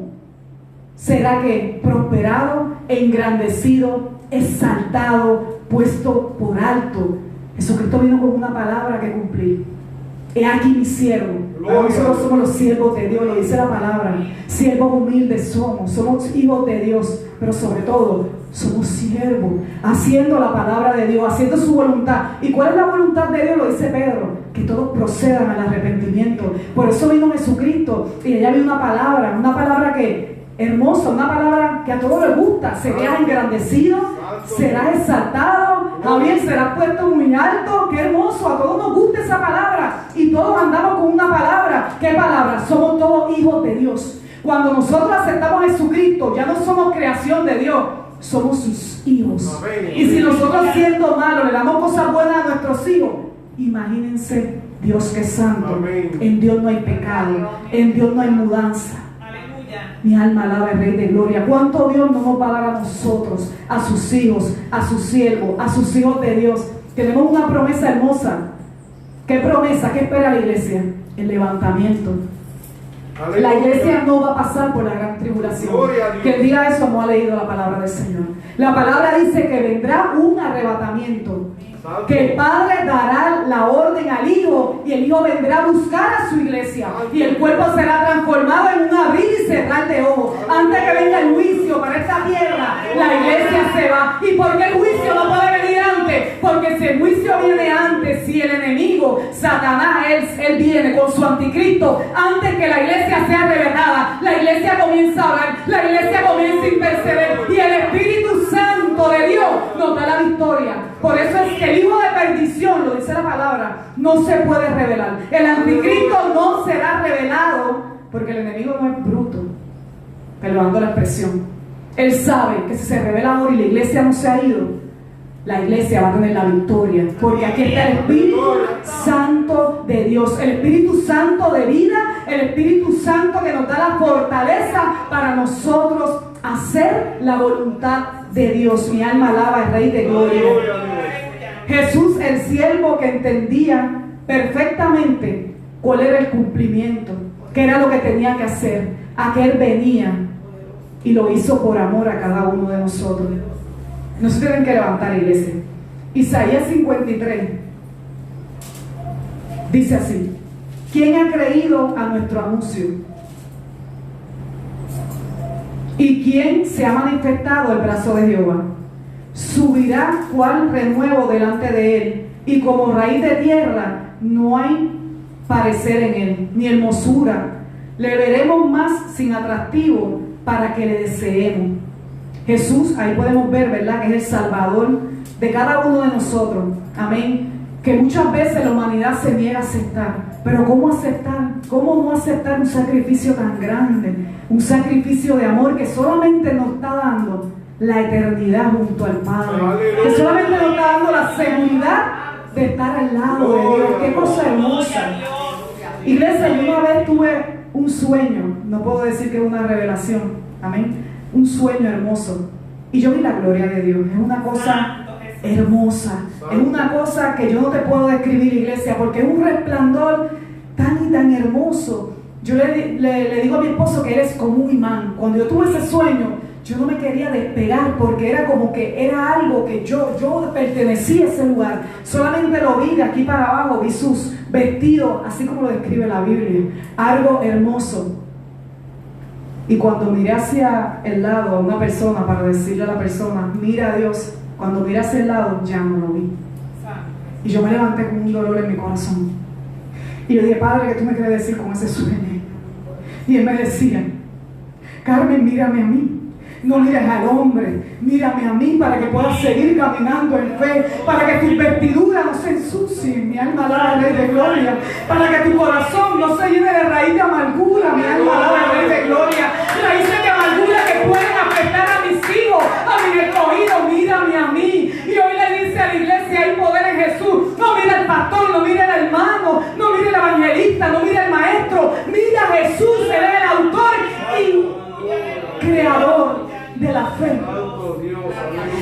S9: Será que prosperado, engrandecido, exaltado, puesto por alto. Jesucristo vino con una palabra que cumplir. He aquí mi siervo. Nosotros somos los siervos de Dios, lo dice la palabra. Siervos humildes somos hijos de Dios, pero sobre todo somos siervos, haciendo la palabra de Dios, haciendo su voluntad. ¿Y cuál es la voluntad de Dios? Lo dice Pedro, que todos procedan al arrepentimiento. Por eso vino Jesucristo y allá viene una palabra que hermosa, una palabra que a todos les gusta. Serás engrandecido, serás exaltado, Javier, serás puesto muy alto. Qué hermoso, a todos nos gusta esa palabra y todos andamos con una palabra. ¿Qué palabra? Somos todos hijos de Dios. Cuando nosotros aceptamos a Jesucristo, ya no somos creación de Dios, somos sus hijos. Y si nosotros, siendo malos, le damos cosas buenas a nuestros hijos, imagínense Dios que es santo. En Dios no hay pecado, en Dios no hay mudanza. Mi alma alaba al Rey de Gloria. ¿Cuánto Dios no nos va a dar a nosotros, a sus hijos, a sus siervos, a sus hijos de Dios? Tenemos una promesa hermosa. ¿Qué promesa? ¿Qué espera la iglesia? El levantamiento. Aleluya. La iglesia no va a pasar por la gran tribulación. Que diga eso no ha leído la palabra del Señor. La palabra dice que vendrá un arrebatamiento. Que el Padre dará la orden al Hijo y el Hijo vendrá a buscar a su iglesia y el cuerpo será transformado en un abrir y cerrar de ojos. Antes que venga el juicio para esta tierra, la iglesia se va. ¿Y por qué el juicio no puede venir antes? Porque si el juicio viene antes, si el enemigo, Satanás, él viene con su anticristo, antes que la iglesia sea revelada, la iglesia comienza a orar, la iglesia comienza a interceder y el Espíritu Santo de Dios nos da la victoria. Por eso es que el hijo de perdición, lo dice la palabra, no se puede revelar. El anticristo no será revelado porque el enemigo no es bruto, perdonando la expresión. Él sabe que si se revela ahora y la iglesia no se ha ido, la iglesia va a tener la victoria, porque aquí está el Espíritu Santo de Dios, el Espíritu Santo de vida, el Espíritu Santo que nos da la fortaleza para nosotros hacer la voluntad de Dios. Mi alma alaba al Rey de Gloria. Jesús, el siervo que entendía perfectamente cuál era el cumplimiento, qué era lo que tenía que hacer, a qué Él venía, y lo hizo por amor a cada uno de nosotros. No se tienen que levantar, iglesia. Isaías 53 dice así: ¿quién ha creído a nuestro anuncio? ¿Y quién se ha manifestado el brazo de Jehová? Subirá cual renuevo delante de él, y como raíz de tierra no hay parecer en él, ni hermosura. Le veremos más sin atractivo para que le deseemos. Jesús, ahí podemos ver, ¿verdad?, que es el Salvador de cada uno de nosotros. Amén. Que muchas veces la humanidad se niega a aceptar. Pero ¿cómo aceptar? ¿Cómo no aceptar un sacrificio tan grande? Un sacrificio de amor que solamente nos está dando la eternidad junto al Padre. Que solamente nos está dando la seguridad de estar al lado de Dios. Qué cosa hermosa. Iglesia, yo una vez tuve un sueño, no puedo decir que es una revelación, amén, un sueño hermoso. Y yo vi la gloria de Dios, es una cosa hermosa, es una cosa que yo no te puedo describir, iglesia, porque es un resplandor tan y tan hermoso. Yo le digo a mi esposo que él es como un imán. Cuando yo tuve ese sueño, yo no me quería despegar porque era como que era algo que yo pertenecía a ese lugar. Solamente lo vi de aquí para abajo, vi sus vestidos, así como lo describe la Biblia, algo hermoso. Y cuando miré hacia el lado a una persona para decirle a la persona, mira a Dios, cuando miré hacia el lado ya no lo vi. Y yo me levanté con un dolor en mi corazón. Y yo dije, Padre, ¿qué tú me quieres decir con ese sueño? Y él me decía, Carmen, mírame a mí. No mires al hombre, mírame a mí para que puedas seguir caminando en fe, para que tus vestiduras no se ensucien, mi alma alaba al Rey de Gloria, para que tu corazón no se llene de raíz de amargura, mi alma alaba al Rey de Gloria, raíces de amargura que pueden afectar a mis hijos, a mis escogidos, mírame a mí. Y hoy le dice a la iglesia, hay poder en Jesús. No mira al pastor, no mira al hermano, no mira al evangelista, no mira al maestro, mira a Jesús, él es el autor y creador de la fe.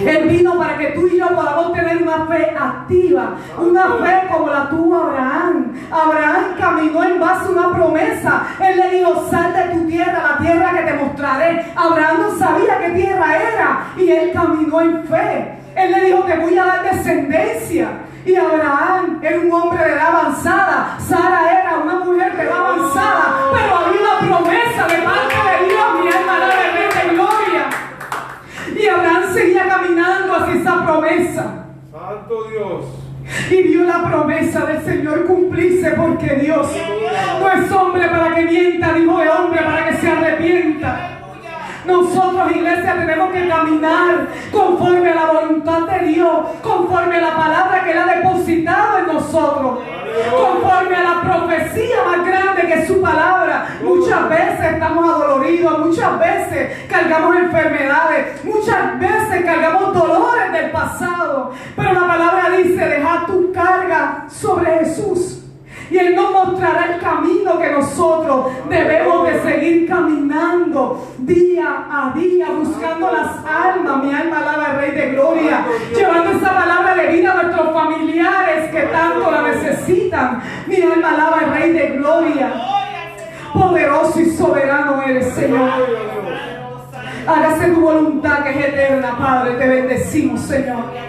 S9: Él vino para que tú y yo podamos tener una fe activa, una fe como la tuvo Abraham. Abraham caminó en base a una promesa. Él le dijo, sal de tu tierra, la tierra que te mostraré. Abraham no sabía qué tierra era y él caminó en fe. Él le dijo, te voy a dar descendencia. Y Abraham era un hombre de edad avanzada, Sara era una mujer de edad avanzada, pero había una promesa de parte de Dios, mi alma alaba al Rey de Gloria. Y Abraham seguía caminando hacia esa promesa.
S7: Santo Dios.
S9: Y vio la promesa del Señor cumplirse, porque Dios no es hombre para que mienta, ni hijo de hombre para que se arrepienta. Nosotros, iglesia, tenemos que caminar conforme a la voluntad de Dios, conforme a la palabra que Él ha depositado en nosotros, conforme a la profecía más grande que es su palabra. Muchas veces estamos adoloridos, muchas veces cargamos enfermedades, muchas veces cargamos dolores del pasado, pero la palabra dice, deja tu carga sobre Jesús. Y Él nos mostrará el camino que nosotros debemos de seguir caminando día a día, buscando las almas. Mi alma alaba al Rey de Gloria, llevando esa palabra de vida a nuestros familiares que tanto la necesitan. Mi alma alaba al Rey de Gloria. Poderoso y soberano eres, Señor. Hágase tu voluntad que es eterna, Padre. Te bendecimos, Señor.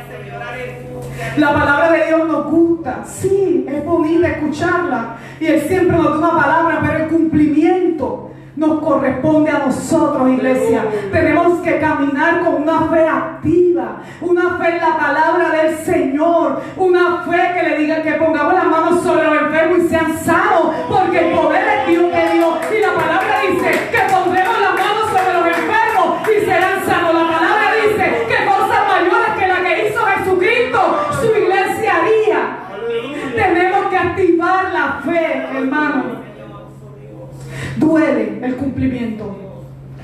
S9: La palabra de Dios nos gusta, sí, es bonita escucharla y Él siempre nos da una palabra, pero el cumplimiento nos corresponde a nosotros, iglesia. Tenemos que caminar con una fe activa, una fe en la palabra del Señor, una fe que le diga que pongamos las manos sobre los enfermos y sean sanos, porque el poder es Dios que dio, y la palabra dice que pondremos las manos sobre los enfermos y serán sanos. La palabra dice que cosas mayores que la que hizo Jesucristo su iglesia haría. Tenemos que activar la fe, hermano. Duele el cumplimiento,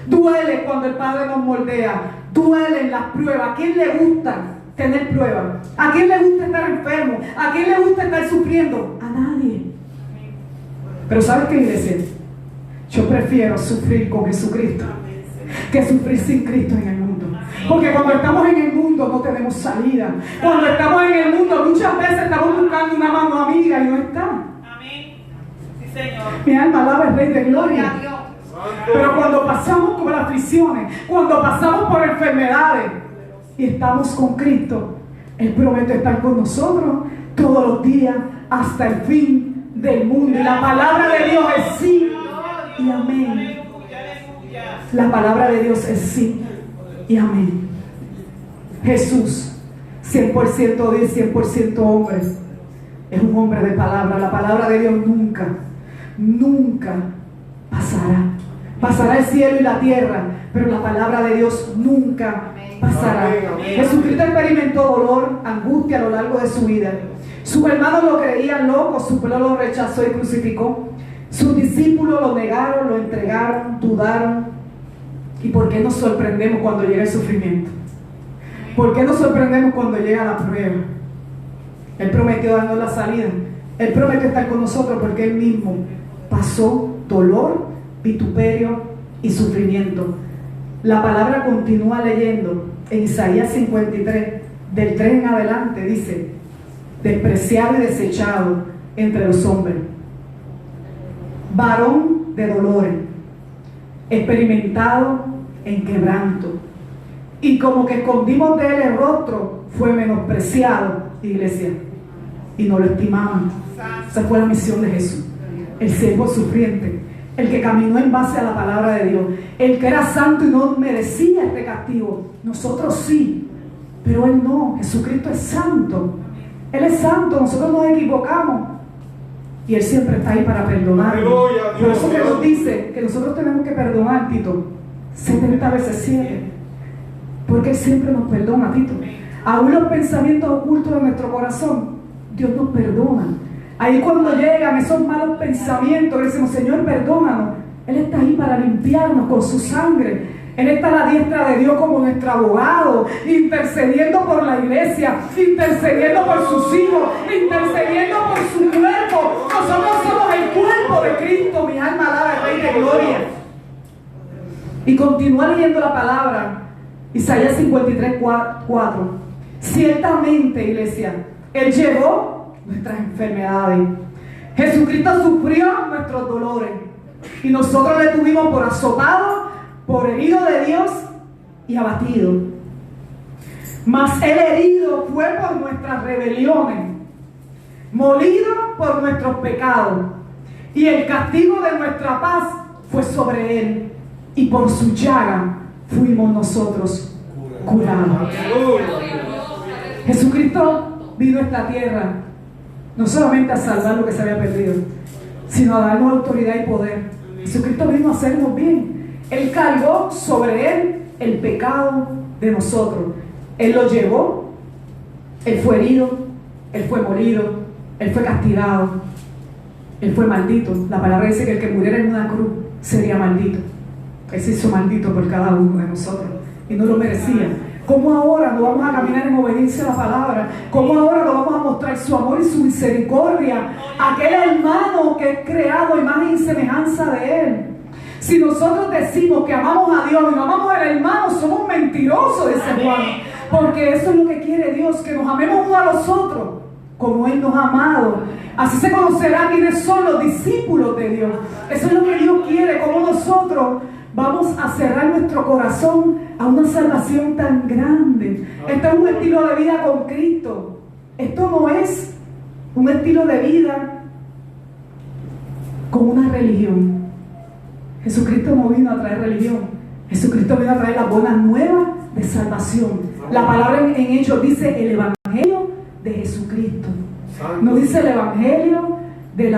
S9: duele cuando el Padre nos moldea, duelen las pruebas. ¿A quién le gusta tener pruebas? ¿A quién le gusta estar enfermo? ¿A quién le gusta estar sufriendo? A nadie. Pero ¿sabes qué, iglesia? Yo prefiero sufrir con Jesucristo que sufrir sin Cristo en el mundo. Porque cuando estamos en el mundo no tenemos salida. Cuando estamos en el mundo muchas veces estamos buscando una mano amiga y no está. Mi alma alaba al Rey de Gloria. Pero cuando pasamos por aflicciones, cuando pasamos por enfermedades y estamos con Cristo, Él promete estar con nosotros todos los días hasta el fin del mundo. Y la palabra de Dios es sí y amén. La palabra de Dios es sí y amén. Jesús, 100% Dios, 100% hombre, es un hombre de palabra. La palabra de Dios nunca pasará. Pasará el cielo y la tierra, pero la palabra de Dios nunca pasará. Jesucristo experimentó dolor, angustia a lo largo de su vida. Sus hermanos lo creían loco, su pueblo lo rechazó y crucificó. Sus discípulos lo negaron, lo entregaron, dudaron. ¿Y por qué nos sorprendemos cuando llega el sufrimiento? ¿Por qué nos sorprendemos cuando llega la prueba? Él prometió darnos la salida. Él prometió estar con nosotros porque Él mismo pasó dolor vituperio y sufrimiento. La palabra continúa leyendo en Isaías 53, del 3 en adelante, dice: despreciado y desechado entre los hombres, varón de dolores, experimentado en quebranto, y como que escondimos de él el rostro, fue menospreciado, iglesia, y no lo estimaban. Esa fue la misión de Jesús, el siervo sufriente, el que caminó en base a la palabra de Dios, el que era santo y no merecía este castigo. Nosotros sí, pero él no. Jesucristo es santo, él es santo, nosotros nos equivocamos y él siempre está ahí para perdonar. Por eso que nos dice que nosotros tenemos que perdonar, Tito, 70 veces 7, porque él siempre nos perdona, Tito. Aún los pensamientos ocultos de nuestro corazón, Dios nos perdona. Ahí cuando llegan esos malos pensamientos, le decimos: Señor, perdónanos. Él está ahí para limpiarnos con su sangre. Él está a la diestra de Dios como nuestro abogado, intercediendo por la iglesia, intercediendo por sus hijos, intercediendo por su cuerpo. Nosotros somos el cuerpo de Cristo. Mi alma alaba al Rey de Gloria. Y continúa leyendo la palabra, Isaías 53, 4. Ciertamente, iglesia, Él llevó nuestras enfermedades. Jesucristo sufrió nuestros dolores y nosotros le tuvimos por azotado, por herido de Dios y abatido. Mas Él herido fue por nuestras rebeliones, molido por nuestros pecados, y el castigo de nuestra paz fue sobre Él, y por su llaga fuimos nosotros curados. Jesucristo vino a esta tierra no solamente a salvar lo que se había perdido, sino a darnos autoridad y poder. Jesucristo vino a hacernos bien. Él cargó sobre Él el pecado de nosotros. Él lo llevó. Él fue herido, Él fue molido, Él fue castigado, Él fue maldito. La palabra dice que el que muriera en una cruz sería maldito. Él se hizo maldito por cada uno de nosotros y no lo merecía. ¿Cómo ahora no vamos a caminar en obediencia a la palabra? ¿Cómo ahora no vamos a mostrar su amor y su misericordia a aquel hermano que es creado a imagen y semejanza de Él? Si nosotros decimos que amamos a Dios y no amamos al hermano, somos mentirosos, dice Juan. Porque eso es lo que quiere Dios, que nos amemos uno a los otros como Él nos ha amado. Así se conocerá quiénes son los discípulos de Dios. Eso es lo que Dios quiere, como nosotros vamos a cerrar nuestro corazón a una salvación tan grande. Esto es un estilo de vida con Cristo. Esto no es un estilo de vida con una religión. Jesucristo no vino a traer religión. Jesucristo vino a traer las buenas nuevas de salvación. La palabra en Hechos dice el evangelio de Jesucristo. No dice el evangelio de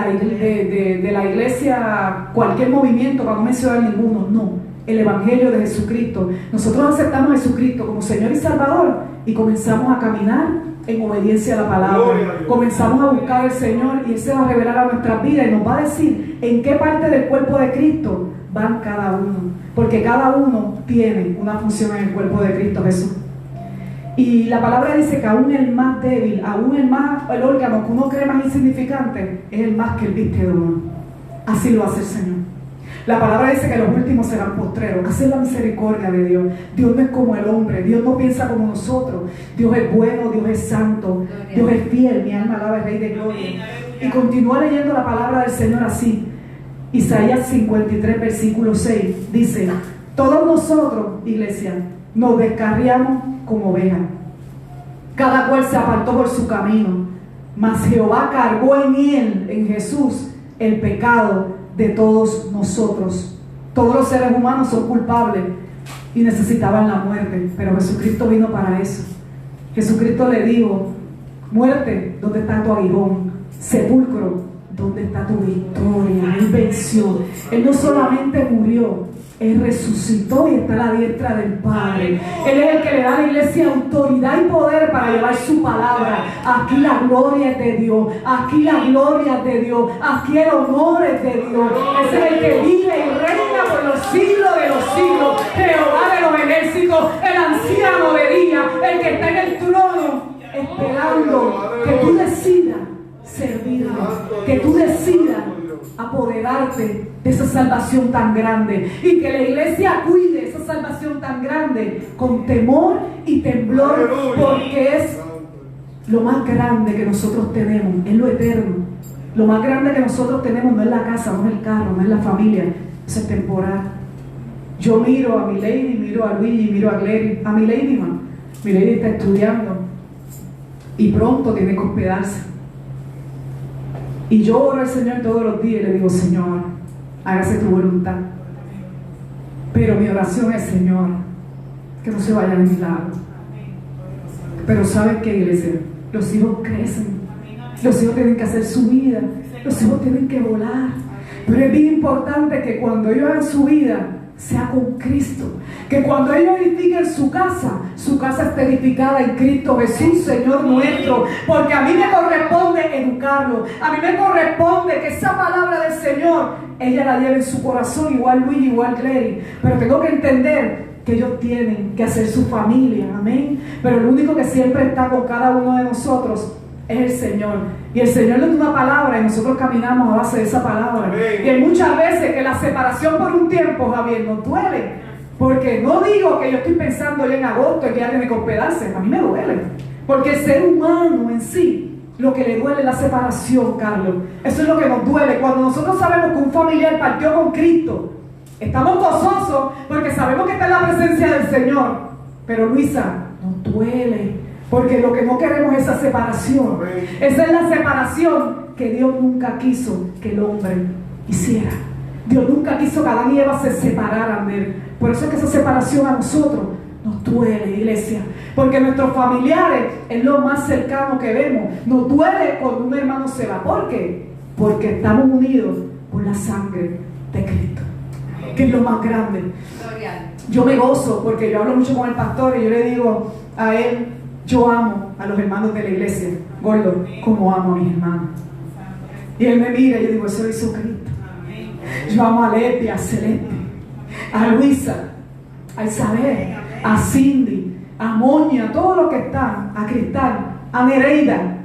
S9: la iglesia, cualquier movimiento, para no mencionar ninguno. No, el evangelio de Jesucristo. Nosotros aceptamos a Jesucristo como Señor y Salvador y comenzamos a caminar en obediencia a la palabra. Comenzamos a buscar al Señor y Él se va a revelar a nuestras vidas y nos va a decir en qué parte del cuerpo de Cristo van cada uno, porque cada uno tiene una función en el cuerpo de Cristo Jesús. Y la palabra dice que aún el más débil, aún el órgano que uno cree más insignificante, es el más que el viste de uno. Así lo hace el Señor. La palabra dice que los últimos serán postreros. Así es la misericordia de Dios. Dios no es como el hombre, Dios no piensa como nosotros. Dios es bueno, Dios es santo, Dios es fiel. Mi alma alaba al Rey de Gloria. Y continúa leyendo la palabra del Señor así. Isaías 53, versículo 6 dice: todos nosotros, iglesia, nos descarriamos como ovejas, cada cual se apartó por su camino, mas Jehová cargó en él, en Jesús, el pecado de todos nosotros. Todos los seres humanos son culpables y necesitaban la muerte, pero Jesucristo vino para eso. Jesucristo le dijo: muerte, ¿dónde está tu aguijón? Sepulcro, ¿dónde está tu victoria? Él venció. Él no solamente murió, Él resucitó y está a la diestra del Padre. Él es el que le da a la iglesia autoridad y poder para llevar su palabra. Aquí la gloria es de Dios. Aquí la gloria es de Dios. Aquí el honor es de Dios. Ese es el que vive y reina por los siglos de los siglos. Jehová de los ejércitos, el anciano de día, el que está en el trono, esperando que tú decidas servirle, que tú decidas apoderarte de esa salvación tan grande y que la iglesia cuide esa salvación tan grande con temor y temblor, porque es lo más grande que nosotros tenemos, es lo eterno. Lo más grande que nosotros tenemos no es la casa, no es el carro, no es la familia, eso es temporal. Yo miro a mi lady, miro a Luigi, miro a Glery, a mi lady, mi lady está estudiando y pronto tiene que hospedarse. Y yo oro al Señor todos los días y le digo, Señor, hágase tu voluntad. Pero mi oración es, Señor, que no se vayan a mi lado. Pero ¿saben qué, iglesia? Los hijos crecen. Los hijos tienen que hacer su vida. Los hijos tienen que volar. Pero es bien importante que cuando ellos hagan su vida, sea con Cristo. Que cuando ellos edifiquen su casa esté edificada en Cristo Jesús, Señor nuestro. Porque a mí me corresponde educarlo. A mí me corresponde que esa palabra del Señor, ella la lleve en su corazón, igual Luis, igual Glery. Pero tengo que entender que ellos tienen que hacer su familia, amén. Pero el único que siempre está con cada uno de nosotros es el Señor. Y el Señor nos da una palabra y nosotros caminamos a base de esa palabra. Amén. Y hay muchas veces que la separación por un tiempo, Javier, nos duele. Porque no digo que yo estoy pensando ya en agosto y que ya tiene que hospedarse. A mí me duele. Porque el ser humano en sí, lo que le duele es la separación, Carlos. Eso es lo que nos duele. Cuando nosotros sabemos que un familiar partió con Cristo, estamos gozosos porque sabemos que está en la presencia del Señor. Pero Luisa, nos duele. Porque lo que no queremos es esa separación. Esa es la separación que Dios nunca quiso que el hombre hiciera. Dios nunca quiso que Adán y Eva se separaran de él. Por eso es que esa separación a nosotros nos duele, iglesia. Porque nuestros familiares es lo más cercano que vemos. Nos duele cuando un hermano se va. ¿Por qué? Porque estamos unidos por la sangre de Cristo, que es lo más grande. Yo me gozo porque yo hablo mucho con el pastor y yo le digo a él, yo amo a los hermanos de la iglesia, Gordo, como amo a mis hermanos. Y él me mira y yo digo, eso lo hizo Cristo. Yo amo a Leti, a Celeste, a Luisa, a Isabel, a Cindy, a Moña, a todos los que están, a Cristal, a Nereida,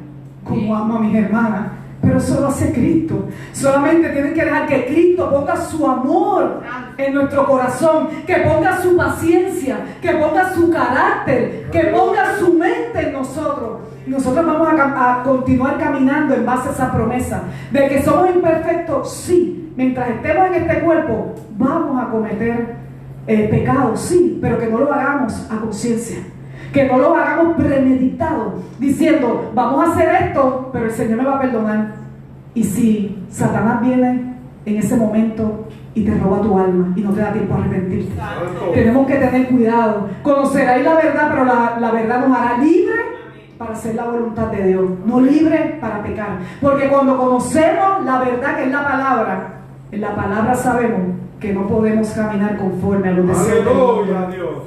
S9: como amo a mis hermanas. Pero eso lo hace Cristo. Solamente tienen que dejar que Cristo ponga su amor en nuestro corazón, que ponga su paciencia, que ponga su carácter, que ponga su mente en nosotros. Y nosotros vamos a continuar caminando en base a esa promesa de que somos imperfectos, sí. Mientras estemos en este cuerpo, vamos a cometer pecados, sí, pero que no lo hagamos a conciencia. Que no lo hagamos premeditado, diciendo, vamos a hacer esto, pero el Señor me va a perdonar. Y si Satanás viene en ese momento y te roba tu alma y no te da tiempo a arrepentirte, tenemos que tener cuidado. Conoceréis la verdad, pero la verdad nos hará libre para hacer la voluntad de Dios, no libre para pecar. Porque cuando conocemos la verdad, que es la palabra, en la palabra sabemos que no podemos caminar conforme a los deseos del mundo.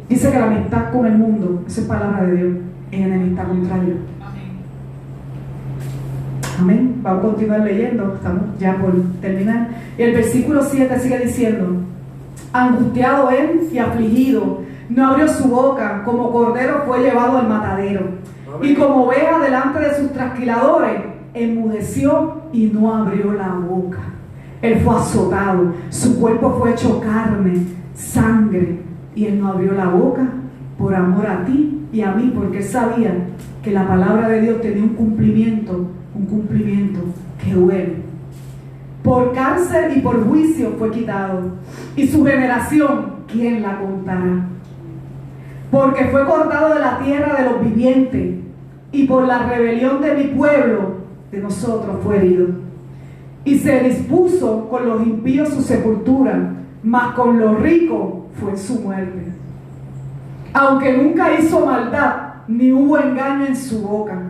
S9: Dice que la amistad con el mundo, esa es palabra de Dios, es enemistad contra Dios. Amén. Vamos a continuar leyendo, estamos ya por terminar. Y el versículo 7 sigue diciendo, angustiado él y afligido, no abrió su boca, como cordero fue llevado al matadero. Amén. Y como oveja delante de sus trasquiladores, enmudeció y no abrió la boca. Él fue azotado, su cuerpo fue hecho carne, sangre, y él no abrió la boca por amor a ti y a mí, porque él sabía que la palabra de Dios tenía un cumplimiento que duele. Por cárcel y por juicio fue quitado, y su generación, ¿quién la contará? Porque fue cortado de la tierra de los vivientes, y por la rebelión de mi pueblo, de nosotros fue herido. Y se dispuso con los impíos su sepultura, mas con los ricos fue su muerte. Aunque nunca hizo maldad, ni hubo engaño en su boca.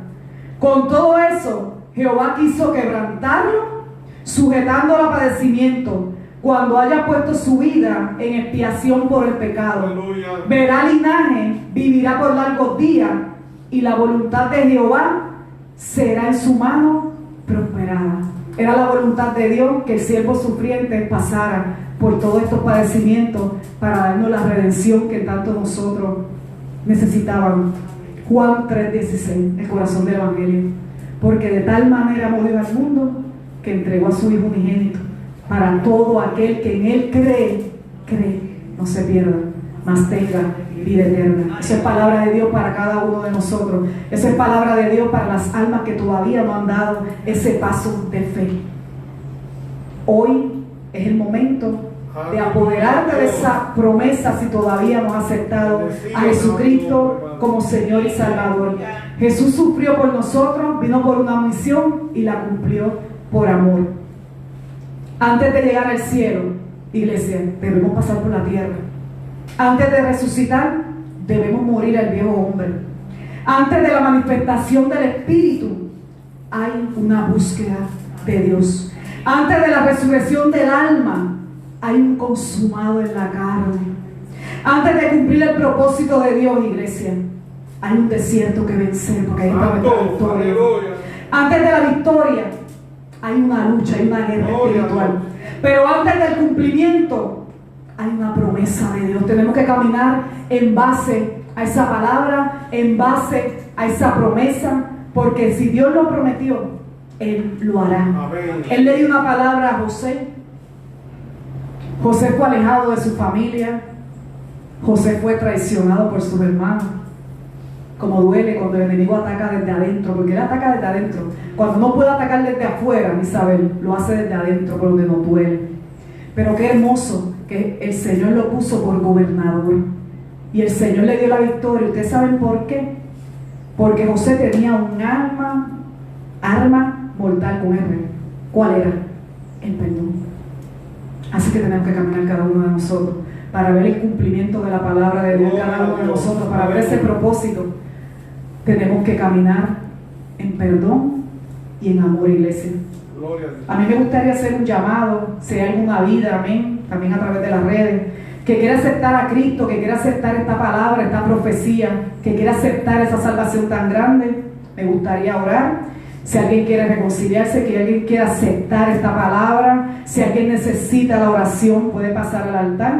S9: Con todo eso, Jehová quiso quebrantarlo, sujetándolo a padecimiento, cuando haya puesto su vida en expiación por el pecado. Aleluya. Verá linaje, vivirá por largos días, y la voluntad de Jehová será en su mano prosperada. Era la voluntad de Dios que el siervo sufriente pasara por todos estos padecimientos para darnos la redención que tanto nosotros necesitábamos. Juan 3:16, el corazón del Evangelio. Porque de tal manera amó Dios al mundo que entregó a su Hijo unigénito, para todo aquel que en Él cree, no se pierda, mas tenga vida eterna. Esa es palabra de Dios para cada uno de nosotros. Esa es palabra de Dios para las almas que todavía no han dado ese paso de fe. Hoy es el momento de apoderarte de esa promesa si todavía no has aceptado a Jesucristo como Señor y Salvador. Jesús sufrió por nosotros, vino por una misión y la cumplió por amor. Antes de llegar al cielo, iglesia, debemos pasar por la tierra. Antes de resucitar, debemos morir al viejo hombre. Antes de la manifestación del Espíritu, hay una búsqueda de Dios. Antes de la resurrección del alma, hay un consumado en la carne. Antes de cumplir el propósito de Dios, iglesia, hay un desierto que vencer, porque ahí está nuestra victoria. Antes de la victoria, hay una lucha, hay una guerra espiritual. Pero antes del cumplimiento, hay una promesa de Dios. Tenemos que caminar en base a esa palabra, en base a esa promesa, porque si Dios lo prometió, Él lo hará. Amén. Él le dio una palabra a José. José fue alejado de su familia. José fue traicionado por sus hermanos. Como duele cuando el enemigo ataca desde adentro, porque él ataca desde adentro. Cuando no puede atacar desde afuera, Isabel, lo hace desde adentro, por donde nos duele. Pero qué hermoso que el Señor lo puso por gobernador. Y el Señor le dio la victoria. ¿Ustedes saben por qué? Porque José tenía un arma mortal con R. ¿Cuál era? El perdón. Así que tenemos que caminar cada uno de nosotros para ver el cumplimiento de la palabra de Dios, cada uno de nosotros, para ver ese propósito. Tenemos que caminar en perdón y en amor, iglesia. A mí me gustaría hacer un llamado, si hay alguna vida, amén, también a través de las redes, que quiera aceptar a Cristo, que quiera aceptar esta palabra, esta profecía, que quiera aceptar esa salvación tan grande. Me gustaría orar. Si alguien quiere reconciliarse, si alguien quiere aceptar esta palabra, si alguien necesita la oración, puede pasar al altar.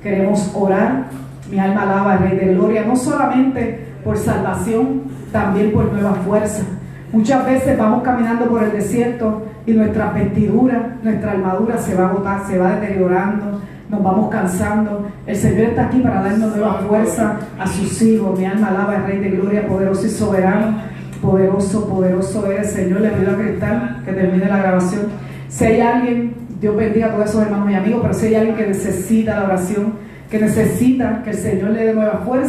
S9: Queremos orar. Mi alma alaba al Rey de Gloria, no solamente por salvación, también por nueva fuerza. Muchas veces vamos caminando por el desierto y nuestra vestidura, nuestra armadura se va a agotar, se va deteriorando, nos vamos cansando. El Señor está aquí para darnos nueva fuerza a sus hijos. Mi alma alaba al Rey de Gloria, poderoso y soberano. Poderoso, poderoso eres, Señor. Le pido a Cristal que termine la grabación. Si hay alguien, Dios bendiga a todos esos hermanos y amigos, pero si hay alguien que necesita la oración, que necesita que el Señor le dé nueva fuerza,